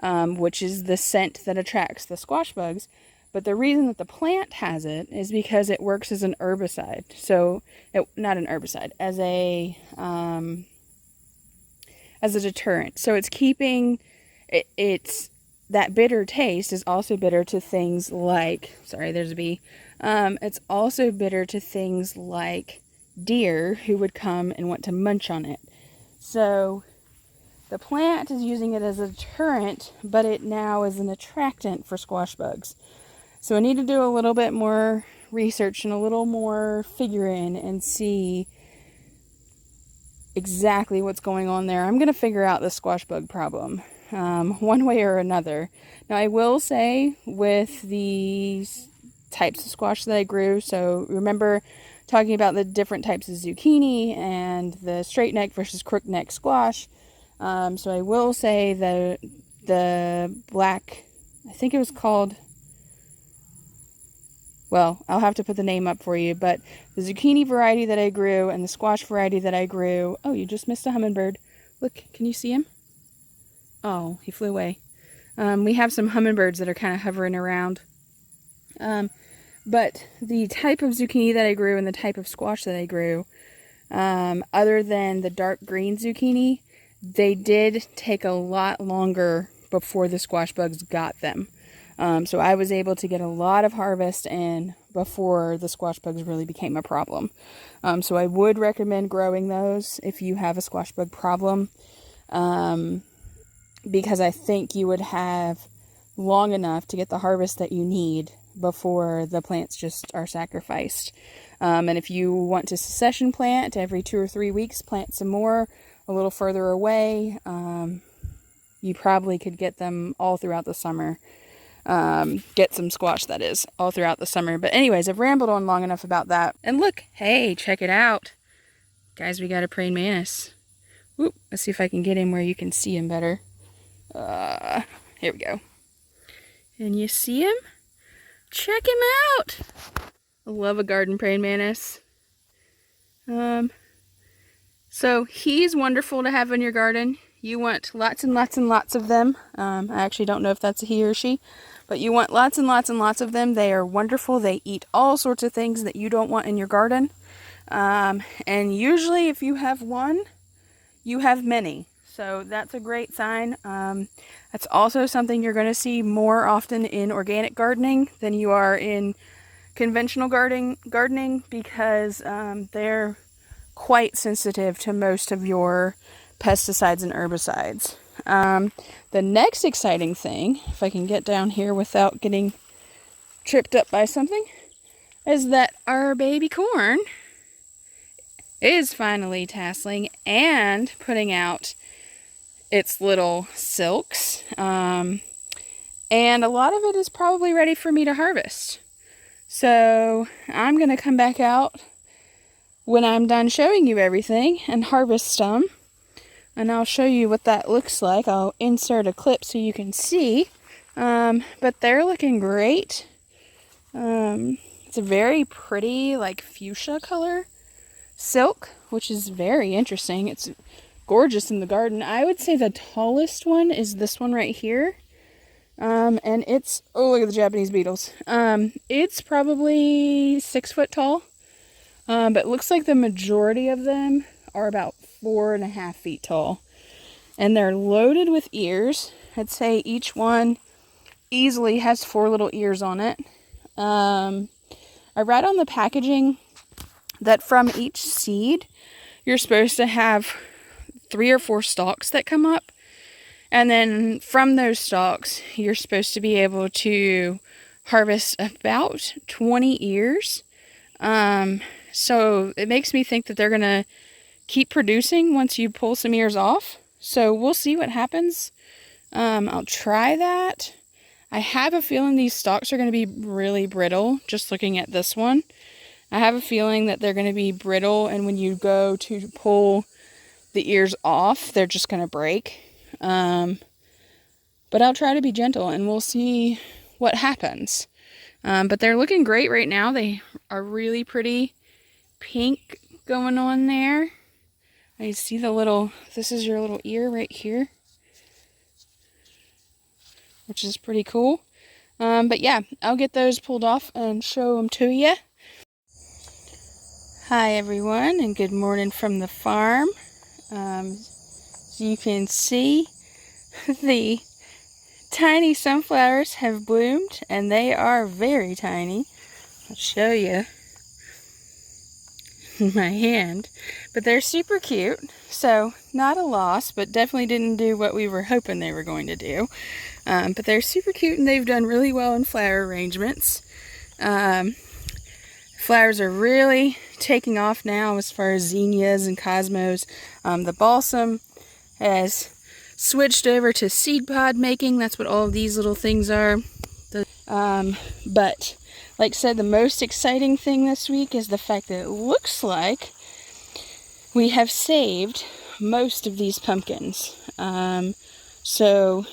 which is the scent that attracts the squash bugs. But the reason that the plant has it is because it works as an herbicide. So, not an herbicide, as a deterrent. So it's keeping, it's that bitter taste is also bitter to things like, sorry, there's a bee. It's also bitter to things like deer who would come and want to munch on it. So the plant is using it as a deterrent, but it now is an attractant for squash bugs. So I need to do a little bit more research and a little more figuring and see exactly what's going on there. I'm going to figure out the squash bug problem one way or another. Now I will say, with the types of squash that I grew, so remember talking about the different types of zucchini and the straight neck versus crook neck squash. So I will say that the black, I think it was called, well, I'll have to put the name up for you, but the zucchini variety that I grew and the squash variety that I grew, oh, you just missed a hummingbird. Look, can you see him? Oh, he flew away. We have some hummingbirds that are kind of hovering around. But the type of zucchini that I grew and the type of squash that I grew, other than the dark green zucchini, they did take a lot longer before the squash bugs got them. So I was able to get a lot of harvest in before the squash bugs really became a problem. So I would recommend growing those if you have a squash bug problem, because I think you would have long enough to get the harvest that you need before the plants just are sacrificed. And if you want to succession plant every 2 or 3 weeks, plant some more a little further away, you probably could get them all throughout the summer. Get some squash, that is, all throughout the summer. But anyways, I've rambled on long enough about that. And look, hey, check it out. Guys, we got a praying mantis. Whoop, let's see if I can get him where you can see him better. Here we go. And you see him? Check him out. I love a garden praying mantis. So he's wonderful to have in your garden. You want lots and lots and lots of them. I actually don't know if that's a he or she, but you want lots and lots and lots of them. They are wonderful. They eat all sorts of things that you don't want in your garden. And usually if you have one, you have many. So that's a great sign. That's also something you're going to see more often in organic gardening than you are in conventional gardening because they're quite sensitive to most of your pesticides and herbicides. The next exciting thing, if I can get down here without getting tripped up by something, is that our baby corn is finally tasseling and putting out its little silks. And a lot of it is probably ready for me to harvest. So I'm going to come back out when I'm done showing you everything and harvest some. And I'll show you what that looks like. I'll insert a clip so you can see. But they're looking great. It's a very pretty, like, fuchsia color silk, which is very interesting. It's gorgeous in the garden. I would say the tallest one is this one right here. And it's, oh, look at the Japanese beetles. It's probably 6 foot tall. But it looks like the majority of them are about 4.5 feet tall. And they're loaded with ears. I'd say each one easily has 4 little ears on it. I read on the packaging that from each seed, you're supposed to have 3 or 4 stalks that come up. And then from those stalks, you're supposed to be able to harvest about 20 ears. So it makes me think that they're going to keep producing once you pull some ears off. So we'll see what happens. I'll try that. I have a feeling these stalks are going to be really brittle, just looking at this one. I have a feeling that they're going to be brittle, and when you go to pull the ears off, they're just going to break. But I'll try to be gentle, and we'll see what happens. But they're looking great right now. They are really pretty pink going on there. I see the little, this is your little ear right here, which is pretty cool. But yeah, I'll get those pulled off and show them to you. Hi everyone, and good morning from the farm. As you can see, the tiny sunflowers have bloomed, and they are very tiny. I'll show you my hand, but they're super cute. So not a loss, but definitely didn't do what we were hoping they were going to do. But they're super cute, and they've done really well in flower arrangements. Flowers are really taking off now as far as zinnias and cosmos. The balsam has switched over to seed pod making. That's what all of these little things are. But like I said, the most exciting thing this week is the fact that it looks like we have saved most of these pumpkins. So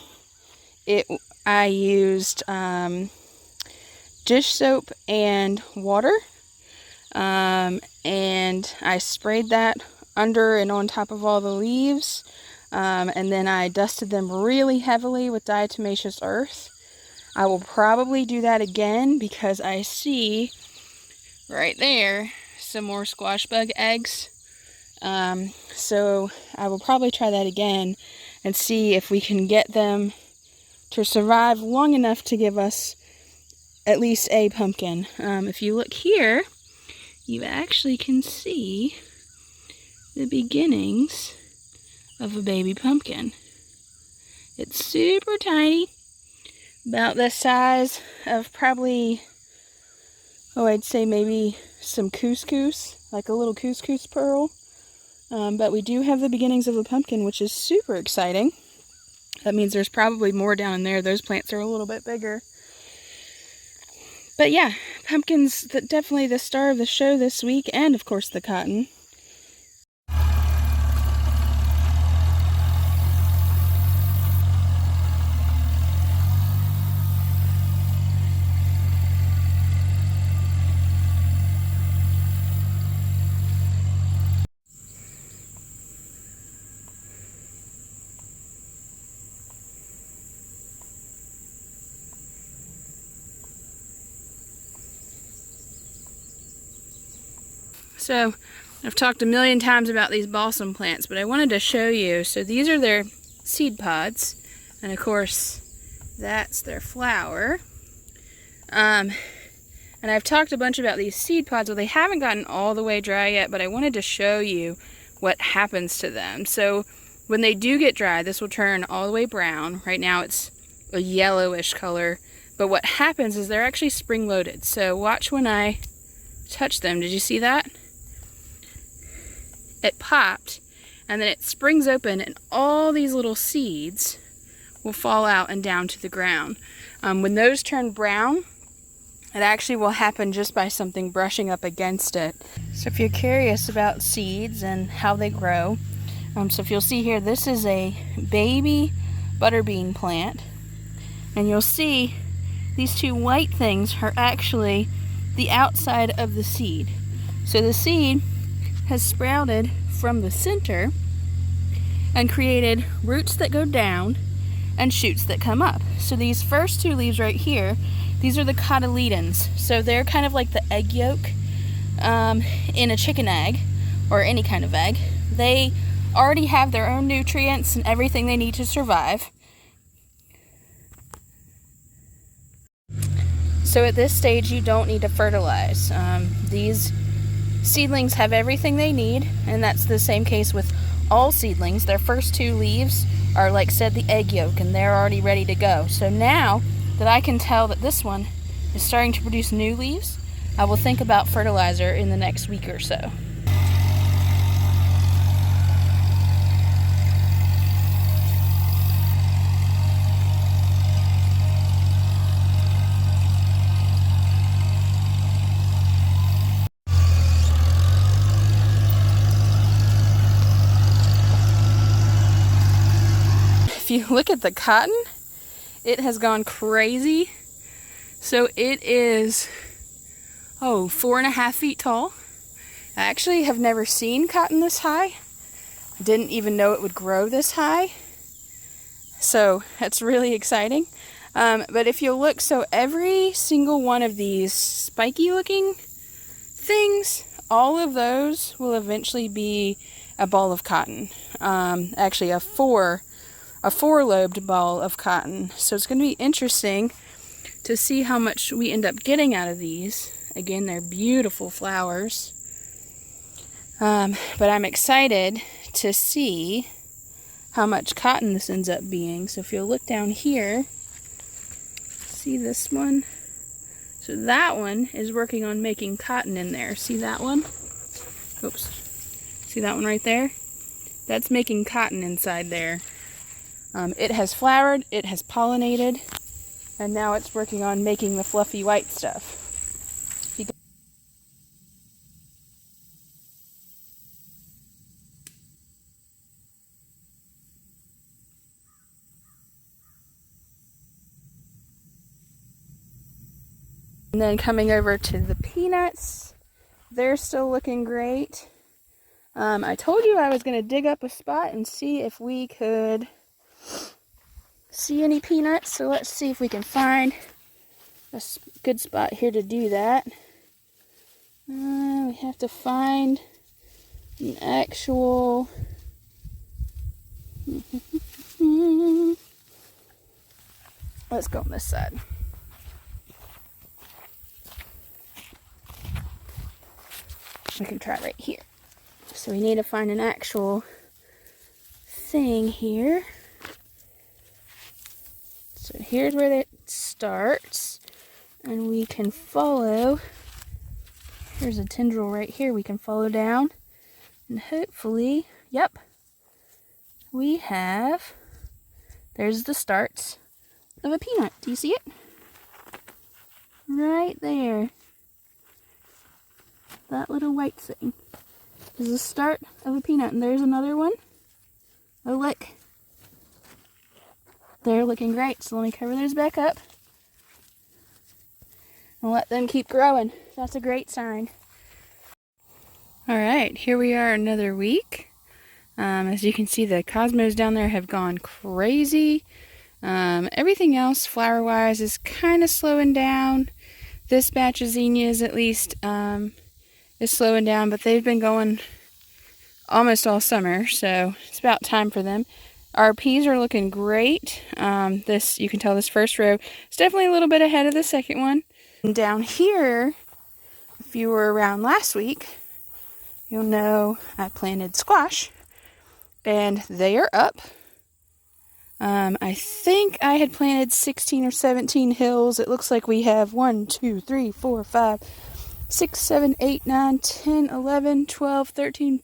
I used dish soap and water, and I sprayed that under and on top of all the leaves, and then I dusted them really heavily with diatomaceous earth. I will probably do that again because I see right there some more squash bug eggs. So I will probably try that again and see if we can get them to survive long enough to give us at least a pumpkin. If you look here, you actually can see the beginnings of a baby pumpkin. It's super tiny, about the size of probably, I'd say maybe some couscous, like a little couscous pearl. But we do have the beginnings of a pumpkin, which is super exciting. That means there's probably more down in there. Those plants are a little bit bigger. But yeah, pumpkins, definitely the star of the show this week, and of course the cotton. So I've talked a million times about these balsam plants, but I wanted to show you. So these are their seed pods, and of course that's their flower. And I've talked a bunch about these seed pods. Well, they haven't gotten all the way dry yet, but I wanted to show you what happens to them. So when they do get dry, this will turn all the way brown. Right now it's a yellowish color, but what happens is they're actually spring-loaded. So watch when I touch them. Did you see that? It popped, and then it springs open, and all these little seeds will fall out and down to the ground. When those turn brown, it actually will happen just by something brushing up against it. So if you're curious about seeds and how they grow, so if you'll see here, this is a baby butterbean plant, and you'll see these two white things are actually the outside of the seed. So the seed has sprouted from the center and created roots that go down and shoots that come up. So these first two leaves right here, these are the cotyledons. So they're kind of like the egg yolk in a chicken egg or any kind of egg. They already have their own nutrients and everything they need to survive. So at this stage you don't need to fertilize. These seedlings have everything they need, and that's the same case with all seedlings. Their first two leaves are, like said, the egg yolk, and they're already ready to go. So now that I can tell that this one is starting to produce new leaves, I will think about fertilizer in the next week or so. If you look at the cotton, it has gone crazy. So it is, 4.5 feet tall. I actually have never seen cotton this high. I didn't even know it would grow this high. So that's really exciting. But if you'll look, so every single one of these spiky looking things, all of those will eventually be a ball of cotton. Actually a four-lobed ball of cotton. So it's going to be interesting to see how much we end up getting out of these. Again, they're beautiful flowers. But I'm excited to see how much cotton this ends up being. So if you'll look down here, see this one? So that one is working on making cotton in there. See that one? Oops. See that one right there? That's making cotton inside there. It has flowered, it has pollinated, and now it's working on making the fluffy white stuff. And then coming over to the peanuts, they're still looking great. I told you I was going to dig up a spot and see if we could see any peanuts, so let's see if we can find a good spot here to do that. We have to find an actual let's go on this side. We can try right here. So we need to find an actual thing here. So here's where it starts, and we can follow. Here's a tendril right here we can follow down, and hopefully, yep, we have, there's the starts of a peanut. Do you see it? Right there. That little white thing is the start of a peanut, and there's another one. Oh, look. They're looking great, so let me cover those back up and let them keep growing. That's a great sign. Alright, here we are another week. As you can see, the cosmos down there have gone crazy. Everything else, flower-wise, is kind of slowing down. This batch of zinnias, at least, is slowing down, but they've been going almost all summer, so it's about time for them. Our peas are looking great. You can tell this first row is definitely a little bit ahead of the second one. And down here, if you were around last week, you'll know I planted squash, and they are up. I think I had planted 16 or 17 hills. It looks like we have 1, 2, 3, 4, 5, 6, 7, 8, 9, 10, 11, 12, 13.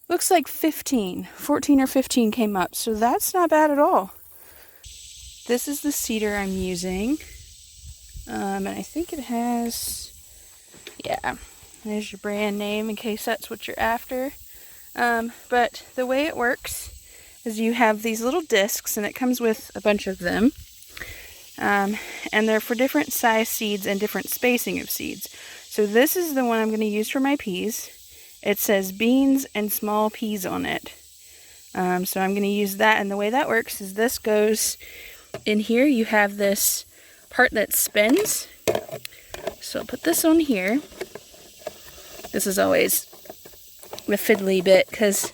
Looks like 14 or 15 came up, so that's not bad at all. This is the cedar I'm using, and I think it has, yeah, there's your brand name in case that's what you're after. But the way it works is you have these little discs, and it comes with a bunch of them, and they're for different size seeds and different spacing of seeds. So this is the one I'm going to use for my peas. It says beans and small peas on it. So I'm going to use that, and the way that works is this goes in here. You have this part that spins. So I'll put this on here. This is always the fiddly bit because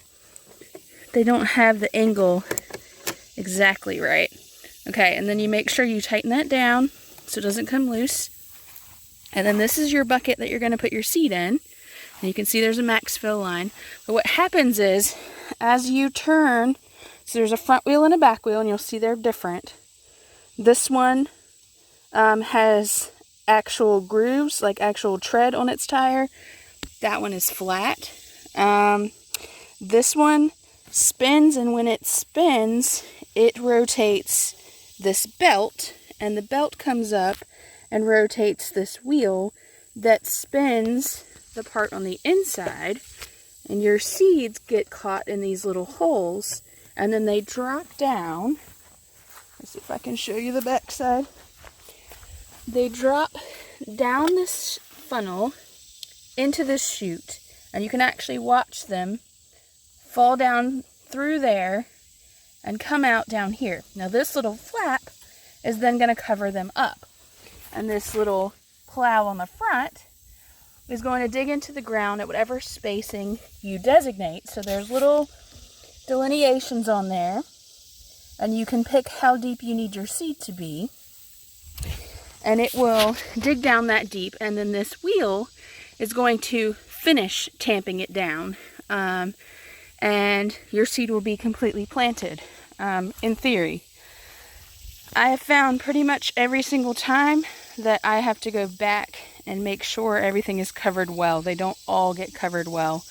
they don't have the angle exactly right. Okay, and then you make sure you tighten that down so it doesn't come loose. And then this is your bucket that you're going to put your seed in. And you can see there's a max fill line. But what happens is, as you turn, so there's a front wheel and a back wheel, and you'll see they're different. This one has actual grooves, like actual tread on its tire. That one is flat. This one spins, and when it spins, it rotates this belt, and the belt comes up and rotates this wheel that spins the part on the inside, and your seeds get caught in these little holes, and then they drop down. Let's see if I can show you the back side. They drop down this funnel into this chute, and you can actually watch them fall down through there and come out down here. Now this little flap is then going to cover them up, and this little plow on the front is going to dig into the ground at whatever spacing you designate. So there's little delineations on there, and you can pick how deep you need your seed to be, and it will dig down that deep, and then this wheel is going to finish tamping it down, and your seed will be completely planted, in theory. I have found pretty much every single time that I have to go back and make sure everything is covered well. They don't all get covered well.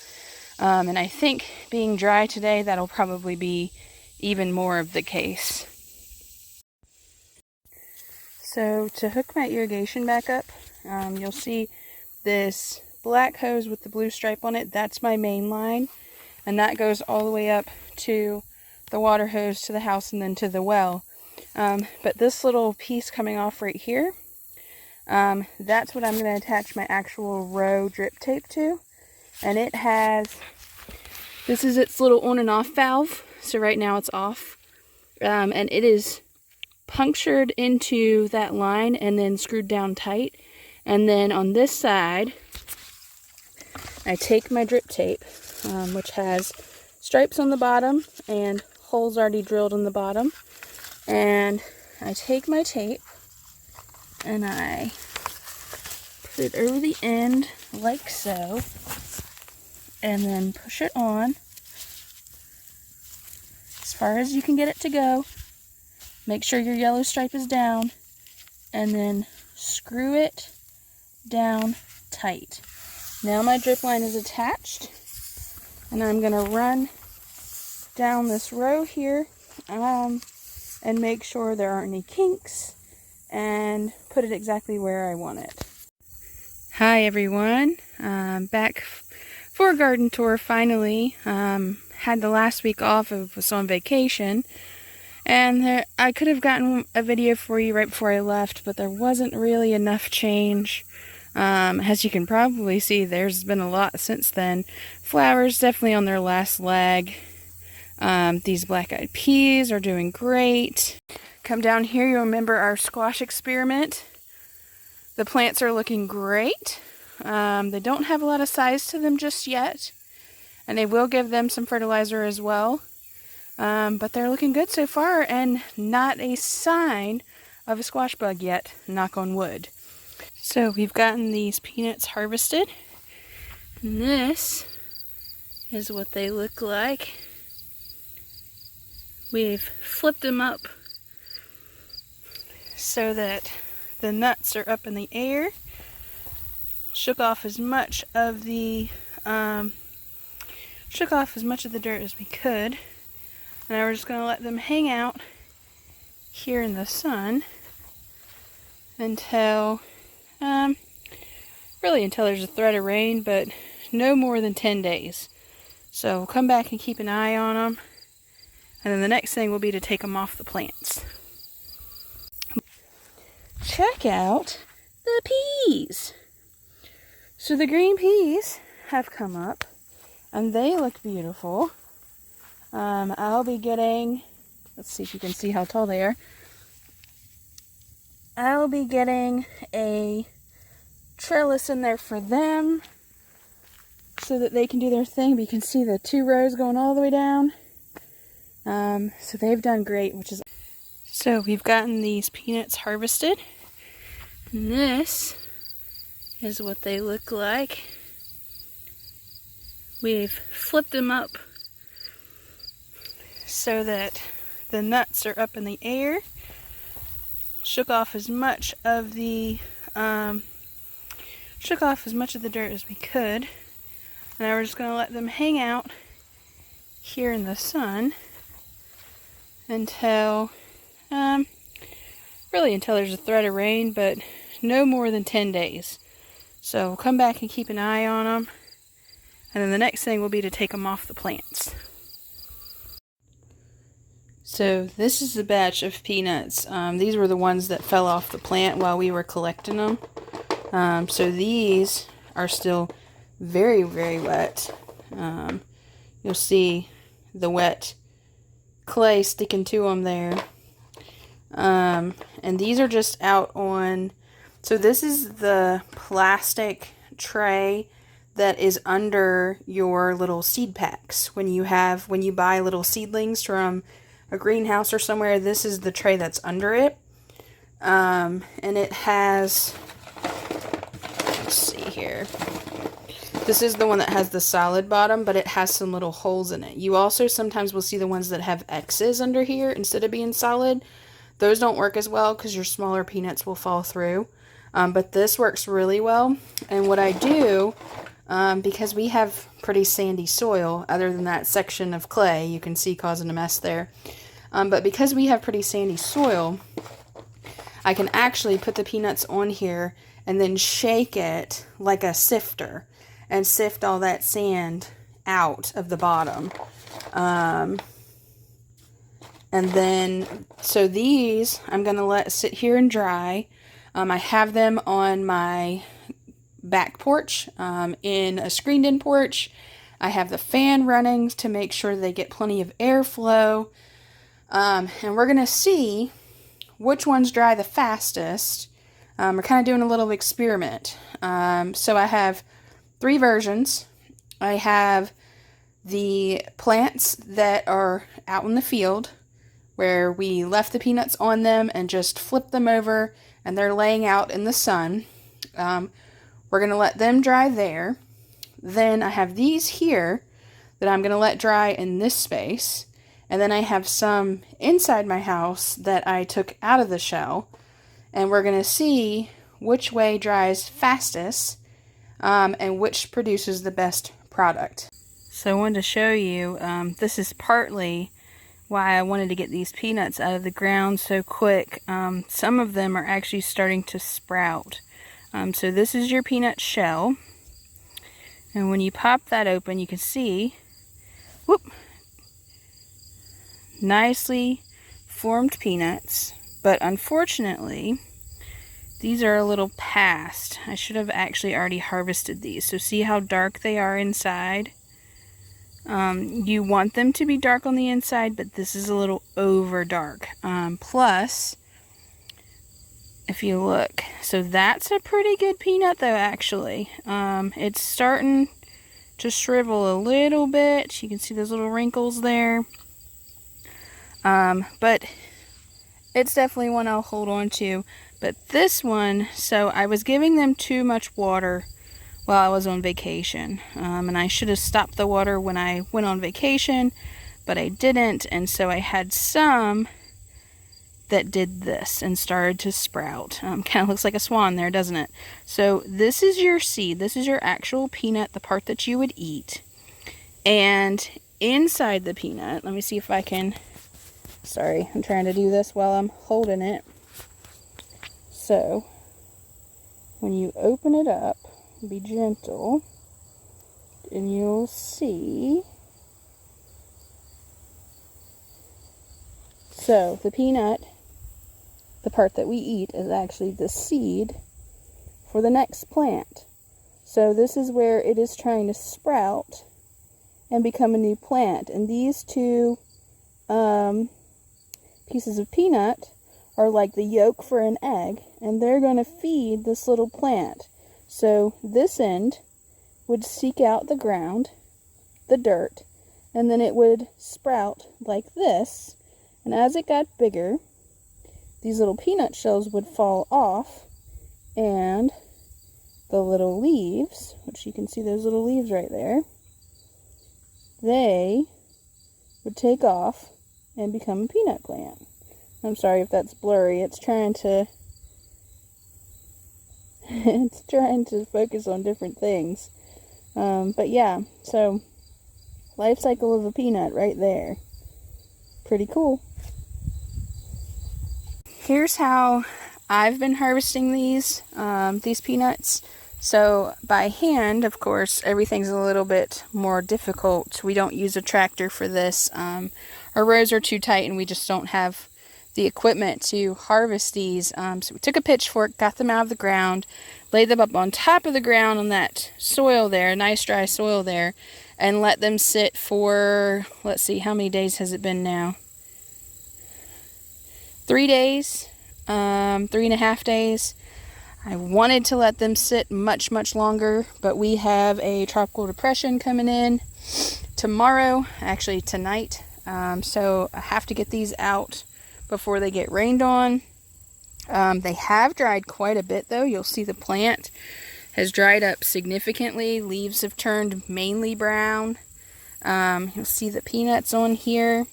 And I think being dry today, that'll probably be even more of the case. So to hook my irrigation back up, you'll see this black hose with the blue stripe on it. That's my main line, and that goes all the way up to the water hose to the house and then to the well. But this little piece coming off right here, that's what I'm going to attach my actual row drip tape to. And it has, this is its little on and off valve. So right now it's off. And it is punctured into that line and then screwed down tight. And then on this side, I take my drip tape, which has stripes on the bottom and holes already drilled on the bottom. And I take my tape and I put it over the end like so, and then push it on as far as you can get it to go. Make sure your yellow stripe is down, and then screw it down tight. Now my drip line is attached, and I'm going to run down this row here and make sure there aren't any kinks, and put it exactly where I want it. Hi everyone, back for a garden tour finally. Had the last week off, I was on vacation, and I could have gotten a video for you right before I left, but there wasn't really enough change. As you can probably see, there's been a lot since then. Flowers definitely on their last leg. These black-eyed peas are doing great. Come down here, you'll remember our squash experiment. The plants are looking great. They don't have a lot of size to them just yet, and I will give them some fertilizer as well. But they're looking good so far, and not a sign of a squash bug yet, knock on wood. So we've gotten these peanuts harvested, and this is what they look like. We've flipped them up so that the nuts are up in the air. Shook off as much of the dirt as we could, and now we're just going to let them hang out here in the sun until until there's a threat of rain, but no more than 10 days. So we'll come back and keep an eye on them, and then the next thing will be to take them off the plants. Check out the peas. So the green peas have come up, and they look beautiful. I'll be getting, let's see if you can see how tall they are. I'll be getting a trellis in there for them so that they can do their thing. But you can see the 2 rows going all the way down. So they've done great, so we've gotten these peanuts harvested, and this is what they look like. We've flipped them up so that the nuts are up in the air. Shook off as much of the dirt as we could, and now we're just going to let them hang out here in the sun until there's a threat of rain, but no more than 10 days. So we'll come back and keep an eye on them, and then the next thing will be to take them off the plants. So this is a batch of peanuts. These were the ones that fell off the plant while we were collecting them. So these are still very, very wet. You'll see the wet clay sticking to them there. And these are just out on, so this is the plastic tray that is under your little seed packs. When you buy little seedlings from a greenhouse or somewhere, this is the tray that's under it. And it has, let's see here. This is the one that has the solid bottom, but it has some little holes in it. You also sometimes will see the ones that have X's under here instead of being solid. Those don't work as well because your smaller peanuts will fall through. But this works really well. And what I do, because we have pretty sandy soil, other than that section of clay you can see causing a mess there. But because we have pretty sandy soil, I can actually put the peanuts on here and then shake it like a sifter and sift all that sand out of the bottom. And then, so these I'm going to let sit here and dry. I have them on my back porch, in a screened-in porch. I have the fan running to make sure they get plenty of airflow. And we're going to see which ones dry the fastest. We're kind of doing a little experiment. So I have 3 versions. I have the plants that are out in the field, where we left the peanuts on them and just flipped them over, and they're laying out in the sun. We're going to let them dry there. Then I have these here that I'm going to let dry in this space. And then I have some inside my house that I took out of the shell. And we're going to see which way dries fastest, and which produces the best product. So I wanted to show you, this is partly why I wanted to get these peanuts out of the ground so quick. Some of them are actually starting to sprout. So this is your peanut shell. And when you pop that open, you can see, whoop, nicely formed peanuts. But unfortunately, these are a little past. I should have actually already harvested these. So see how dark they are inside? You want them to be dark on the inside, but this is a little over dark. Plus, if you look. So that's a pretty good peanut though, actually. It's starting to shrivel a little bit. You can see those little wrinkles there. But it's definitely one I'll hold on to. But this one, so I was giving them too much water while I was on vacation. And I should have stopped the water when I went on vacation, but I didn't. And so I had some that did this and started to sprout. Kind of looks like a swan there, doesn't it? So this is your seed. This is your actual peanut, the part that you would eat. And inside the peanut, let me see if I can... Sorry, I'm trying to do this while I'm holding it. So, when you open it up, be gentle, and you'll see. So, the peanut, the part that we eat, is actually the seed for the next plant. So, this is where it is trying to sprout and become a new plant. And these two pieces of peanut are like the yolk for an egg, and they're going to feed this little plant. So this end would seek out the ground, the dirt, and then it would sprout like this. And as it got bigger, these little peanut shells would fall off, and the little leaves, which you can see those little leaves right there, they would take off and become a peanut plant. I'm sorry if that's blurry. It's trying to focus on different things. But yeah, so life cycle of a peanut right there. Pretty cool. Here's how I've been harvesting these peanuts. So by hand, of course, everything's a little bit more difficult. We don't use a tractor for this. Our rows are too tight and we just don't have the equipment to harvest these. So we took a pitchfork, got them out of the ground, laid them up on top of the ground on that soil there, nice dry soil there, and let them sit for, let's see, how many days has it been now? 3 days, 3.5 days. I wanted to let them sit much, much longer, but we have a tropical depression coming in tomorrow, actually tonight. So I have to get these out before they get rained on. They have dried quite a bit though. You'll see the plant has dried up significantly. Leaves have turned mainly brown. You'll see the peanuts on here.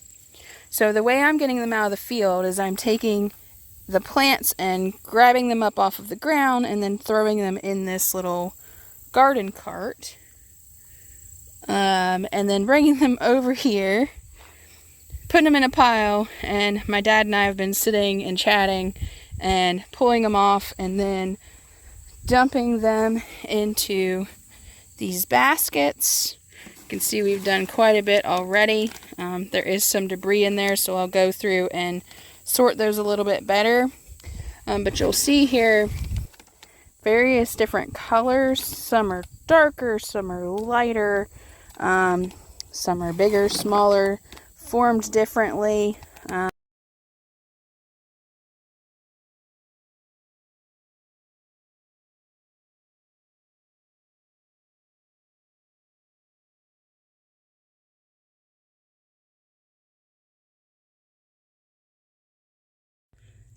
So the way I'm getting them out of the field is I'm taking the plants and grabbing them up off of the ground and then throwing them in this little garden cart. And then bringing them over here, putting them in a pile, and my dad and I have been sitting and chatting and pulling them off and then dumping them into these baskets. You can see we've done quite a bit already. There is some debris in there, so I'll go through and sort those a little bit better. But you'll see here various different colors. Some are darker, some are lighter, some are bigger, smaller, formed differently.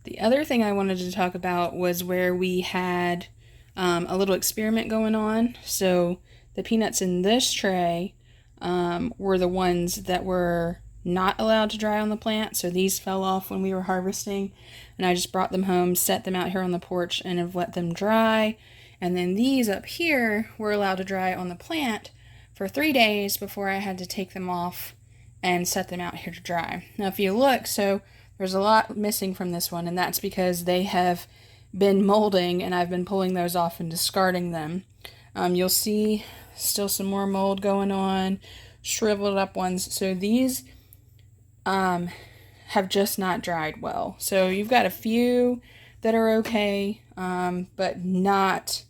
The other thing I wanted to talk about was where we had a little experiment going on. So the peanuts in this tray were the ones that were not allowed to dry on the plant. So these fell off when we were harvesting, and I just brought them home, set them out here on the porch, and have let them dry. And then these up here were allowed to dry on the plant for 3 days before I had to take them off and set them out here to dry. Now if you look, so there's a lot missing from this one, and that's because they have been molding and I've been pulling those off and discarding them. You'll see still some more mold going on, shriveled up ones. So these have just not dried well. So you've got a few that are okay, but not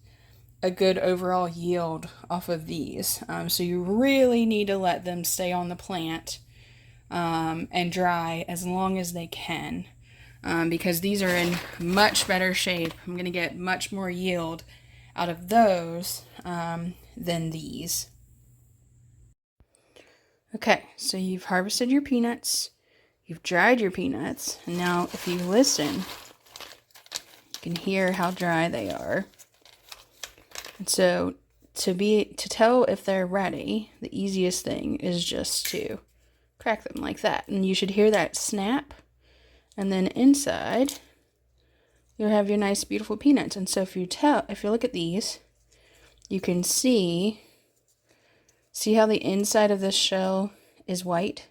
a good overall yield off of these. So you really need to let them stay on the plant and dry as long as they can. because these are in much better shape. I'm going to get much more yield out of those than these. Okay, so you've harvested your peanuts, you've dried your peanuts, and now if you listen, you can hear how dry they are. And so to tell if they're ready, the easiest thing is just to crack them like that. And you should hear that snap. And then inside, you'll have your nice, beautiful peanuts. And so if you look at these, you can see how the inside of this shell is white?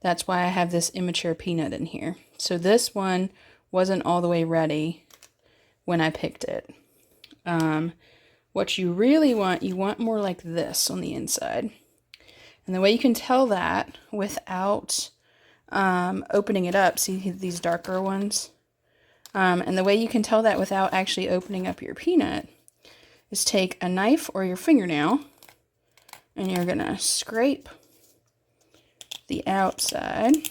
That's why I have this immature peanut in here. So this one wasn't all the way ready when I picked it. What you really want, you want more like this on the inside. And the way you can tell that without opening it up, see these darker ones? And the way you can tell that without actually opening up your peanut is take a knife or your fingernail and you're going to scrape the outside.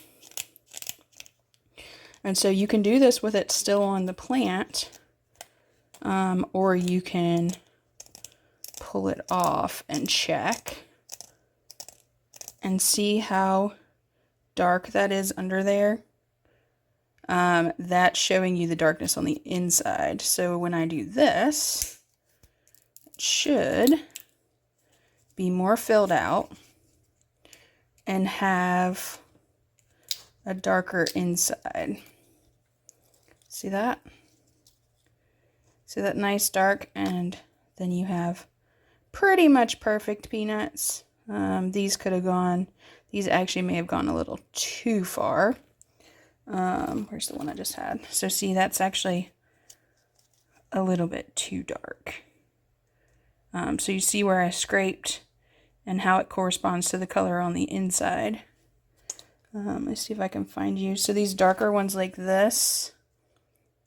And so you can do this with it still on the plant, or you can pull it off and check and see how dark that is under there. That's showing you the darkness on the inside. So when I do this, it should be more filled out and have a darker inside. See that? See that nice dark? And then you have pretty much perfect peanuts. These actually may have gone a little too far. Where's the one I just had? So see, that's actually a little bit too dark. So you see where I scraped and how it corresponds to the color on the inside. Let's see if I can find you. So these darker ones like this,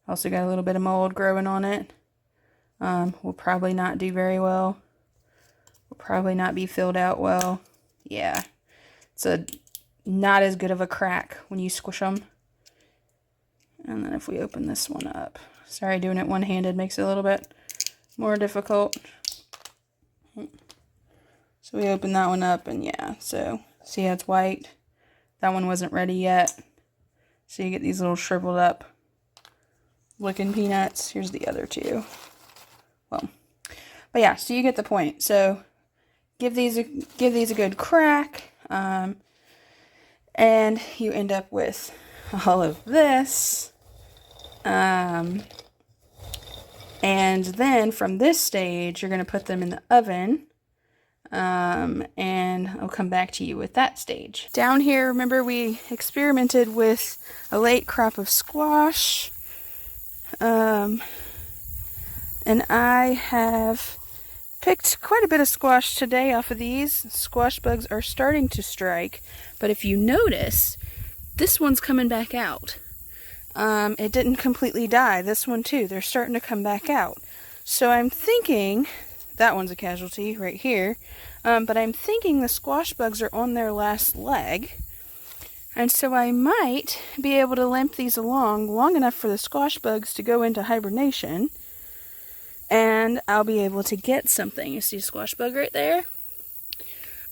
also got a little bit of mold growing on it. Will probably not do very well. Will probably not be filled out well. Yeah, it's not as good of a crack when you squish them. And then if we open this one up, sorry, doing it one-handed makes it a little bit more difficult. So we open that one up, and yeah, so see how it's white? That one wasn't ready yet. So you get these little shriveled up looking peanuts. Here's the other two. Well, but yeah, so you get the point. So give these a good crack, and you end up with all of this. And then from this stage, you're going to put them in the oven. And I'll come back to you with that stage. Down here, remember we experimented with a late crop of squash. And I have picked quite a bit of squash today off of these. Squash bugs are starting to strike, but if you notice, this one's coming back out. It didn't completely die. This one too, they're starting to come back out. So I'm thinking, that one's a casualty right here, but I'm thinking the squash bugs are on their last leg, and so I might be able to limp these along long enough for the squash bugs to go into hibernation, and I'll be able to get something. You see a squash bug right there?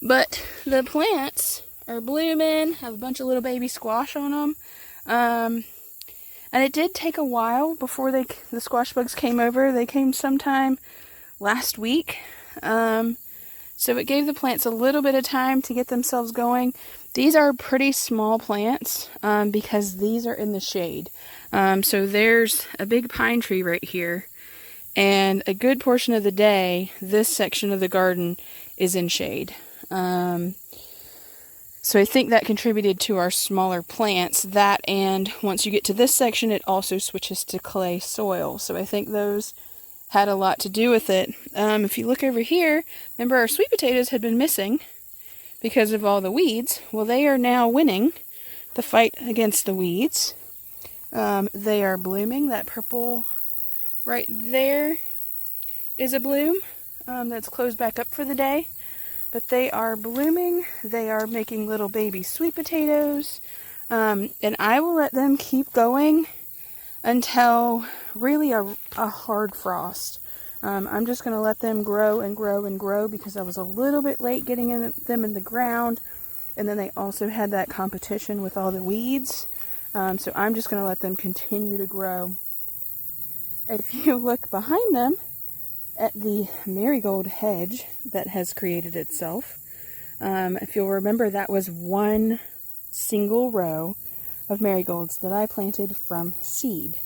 But the plants are blooming, have a bunch of little baby squash on them, and it did take a while before the squash bugs came over. They came sometime last week, so it gave the plants a little bit of time to get themselves going. These are pretty small plants because these are in the shade. So there's a big pine tree right here, and a good portion of the day this section of the garden is in shade. So I think that contributed to our smaller plants. That, and once you get to this section, it also switches to clay soil. So I think those had a lot to do with it. If you look over here, remember our sweet potatoes had been missing because of all the weeds. Well, they are now winning the fight against the weeds. They are blooming. That purple right there is a bloom that's closed back up for the day. But they are blooming. They are making little baby sweet potatoes. And I will let them keep going until really a hard frost. I'm just going to let them grow and grow and grow because I was a little bit late getting them in the ground. And then they also had that competition with all the weeds. So I'm just going to let them continue to grow. If you look behind them at the marigold hedge that has created itself, if you'll remember, that was one single row of marigolds that I planted from seed.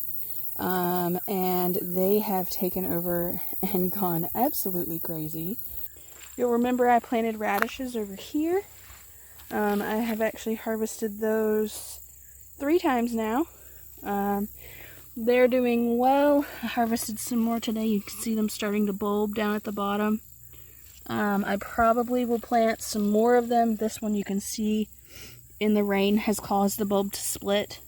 And they have taken over and gone absolutely crazy. You'll remember I planted radishes over here. I have actually harvested those 3 times now. They're doing well. I harvested some more today. You can see them starting to bulb down at the bottom. I probably will plant some more of them. This one you can see in the rain has caused the bulb to split.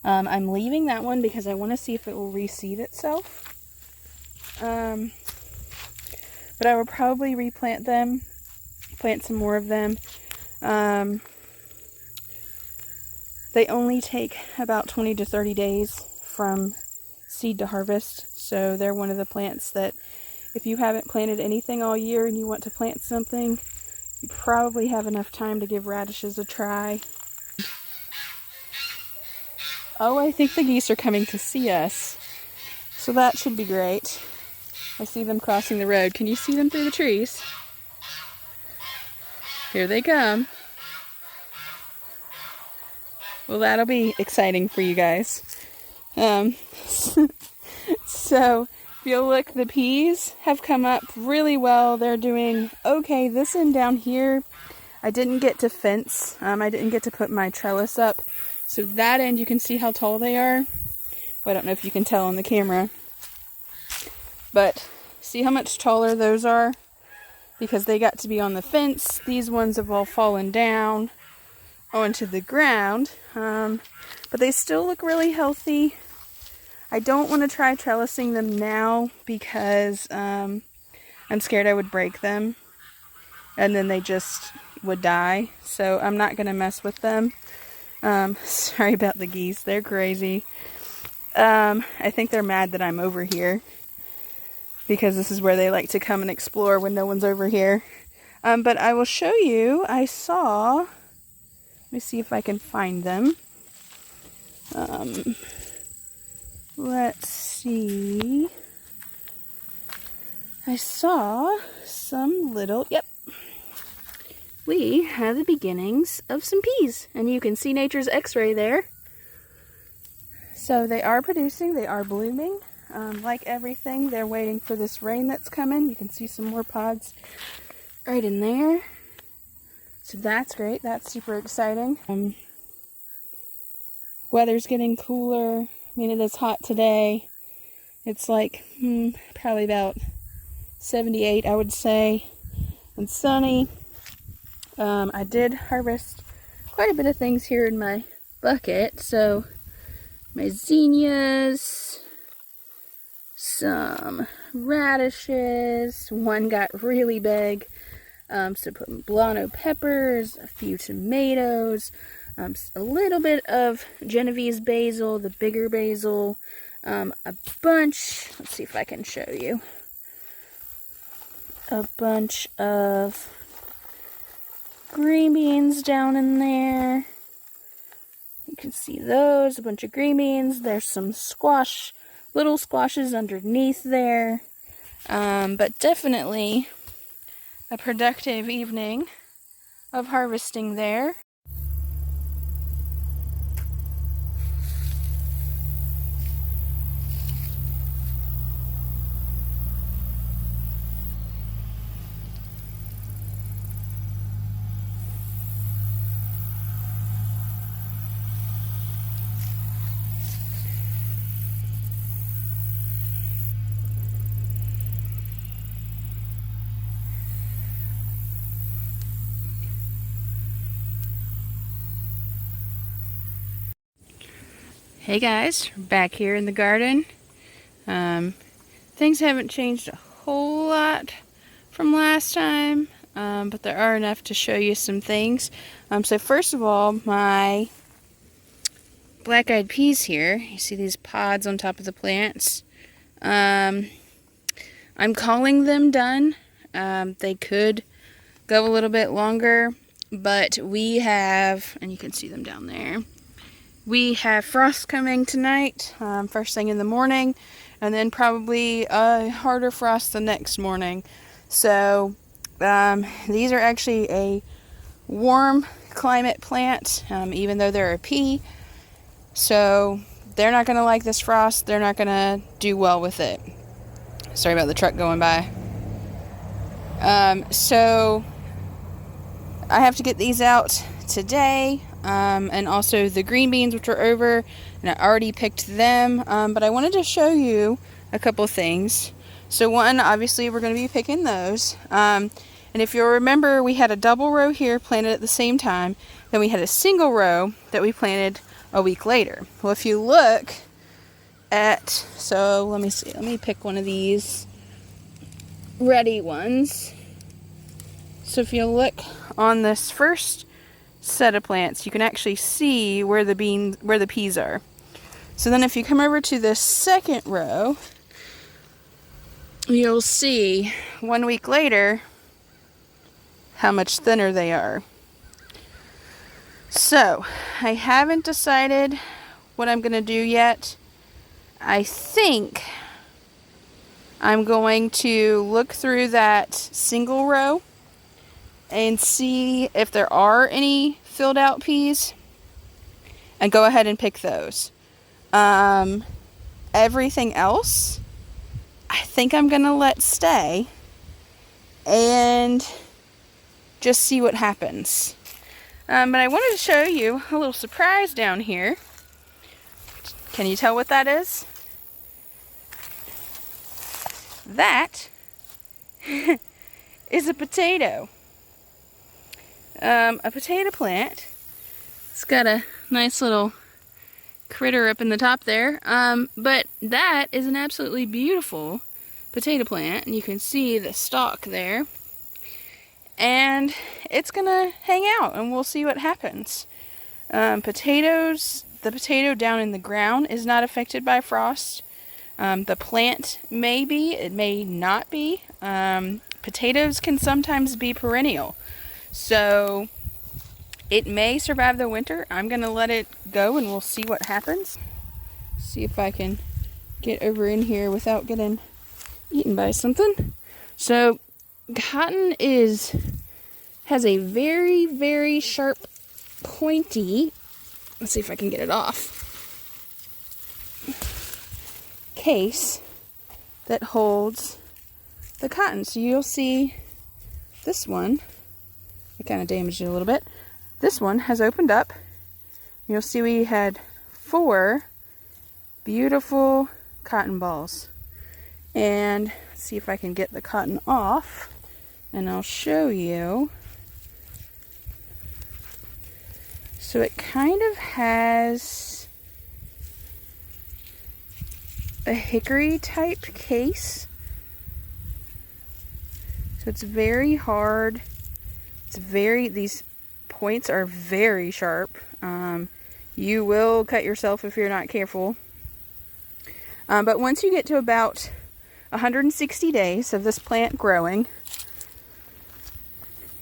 I'm leaving that one because I want to see if it will reseed itself. But I will probably replant them, plant some more of them. They only take about 20 to 30 days from seed to harvest. So they're one of the plants that if you haven't planted anything all year and you want to plant something, you probably have enough time to give radishes a try. Oh, I think the geese are coming to see us. So that should be great. I see them crossing the road. Can you see them through the trees? Here they come. Well, that'll be exciting for you guys. So, if you'll look, the peas have come up really well. They're doing okay. This end down here, I didn't get to fence. I didn't get to put my trellis up. So that end, you can see how tall they are. Well, I don't know if you can tell on the camera. But see how much taller those are? Because they got to be on the fence. These ones have all fallen down onto the ground. But they still look really healthy. I don't want to try trellising them now because I'm scared I would break them. And then they just would die. So I'm not going to mess with them. Sorry about the geese. They're crazy. I think they're mad that I'm over here. Because this is where they like to come and explore when no one's over here. But I will show you. I saw... Let me see if I can find them. Let's see. I saw some little... Yep. We have the beginnings of some peas. And you can see nature's x-ray there. So they are producing. They are blooming. Like everything, they're waiting for this rain that's coming. You can see some more pods right in there. So that's great. That's super exciting. Weather's getting cooler. I mean, it is hot today. It's like probably about 78, I would say, and sunny. I did harvest quite a bit of things here in my bucket. So my zinnias, some radishes, one got really big, so put Milano peppers, a few tomatoes, a little bit of Genovese basil, the bigger basil, a bunch, let's see if I can show you, a bunch of green beans down in there. You can see those, a bunch of green beans. There's some squash, little squashes underneath there. But definitely a productive evening of harvesting there. Hey guys, we're back here in the garden. Things haven't changed a whole lot from last time, but there are enough to show you some things. So first of all, my black-eyed peas here. You see these pods on top of the plants. I'm calling them done. They could go a little bit longer, but we have, and you can see them down there, we have frost coming tonight, first thing in the morning, and then probably a harder frost the next morning. So these are actually a warm climate plant, even though they're a pea. So they're not going to like this frost. They're not going to do well with it. Sorry about the truck going by. So I have to get these out today. And also the green beans, which are over, and I already picked them. But I wanted to show you a couple things. So one, obviously we're going to be picking those. And if you'll remember, we had a double row here planted at the same time. Then we had a single row that we planted a week later. Well, if you look at, so let me see, let me pick one of these ready ones. So if you look on this first set of plants, you can actually see where the peas are. So then if you come over to the second row, you'll see 1 week later how much thinner they are. So I haven't decided what I'm going to do yet. I think I'm going to look through that single row and see if there are any filled out peas and go ahead and pick those. Everything else I think I'm gonna let stay and just see what happens. But I wanted to show you a little surprise down here. Can you tell what that is? That is a potato. A potato plant. It's got a nice little critter up in the top there. But that is an absolutely beautiful potato plant. And you can see the stalk there. And it's gonna hang out and we'll see what happens. Potatoes, the potato down in the ground is not affected by frost. The plant may be, it may not be. Potatoes can sometimes be perennial. So it may survive the winter. I'm going to let it go and we'll see what happens. See if I can get over in here without getting eaten by something. So cotton has a very, very sharp, pointy, let's see if I can get it off, case that holds the cotton. So you'll see this one, I kind of damaged it a little bit. This one has opened up. You'll see we had 4 beautiful cotton balls. And let's see if I can get the cotton off and I'll show you. So it kind of has a hickory type case. So it's very hard. These points are very sharp. You will cut yourself if you're not careful. But once you get to about 160 days of this plant growing,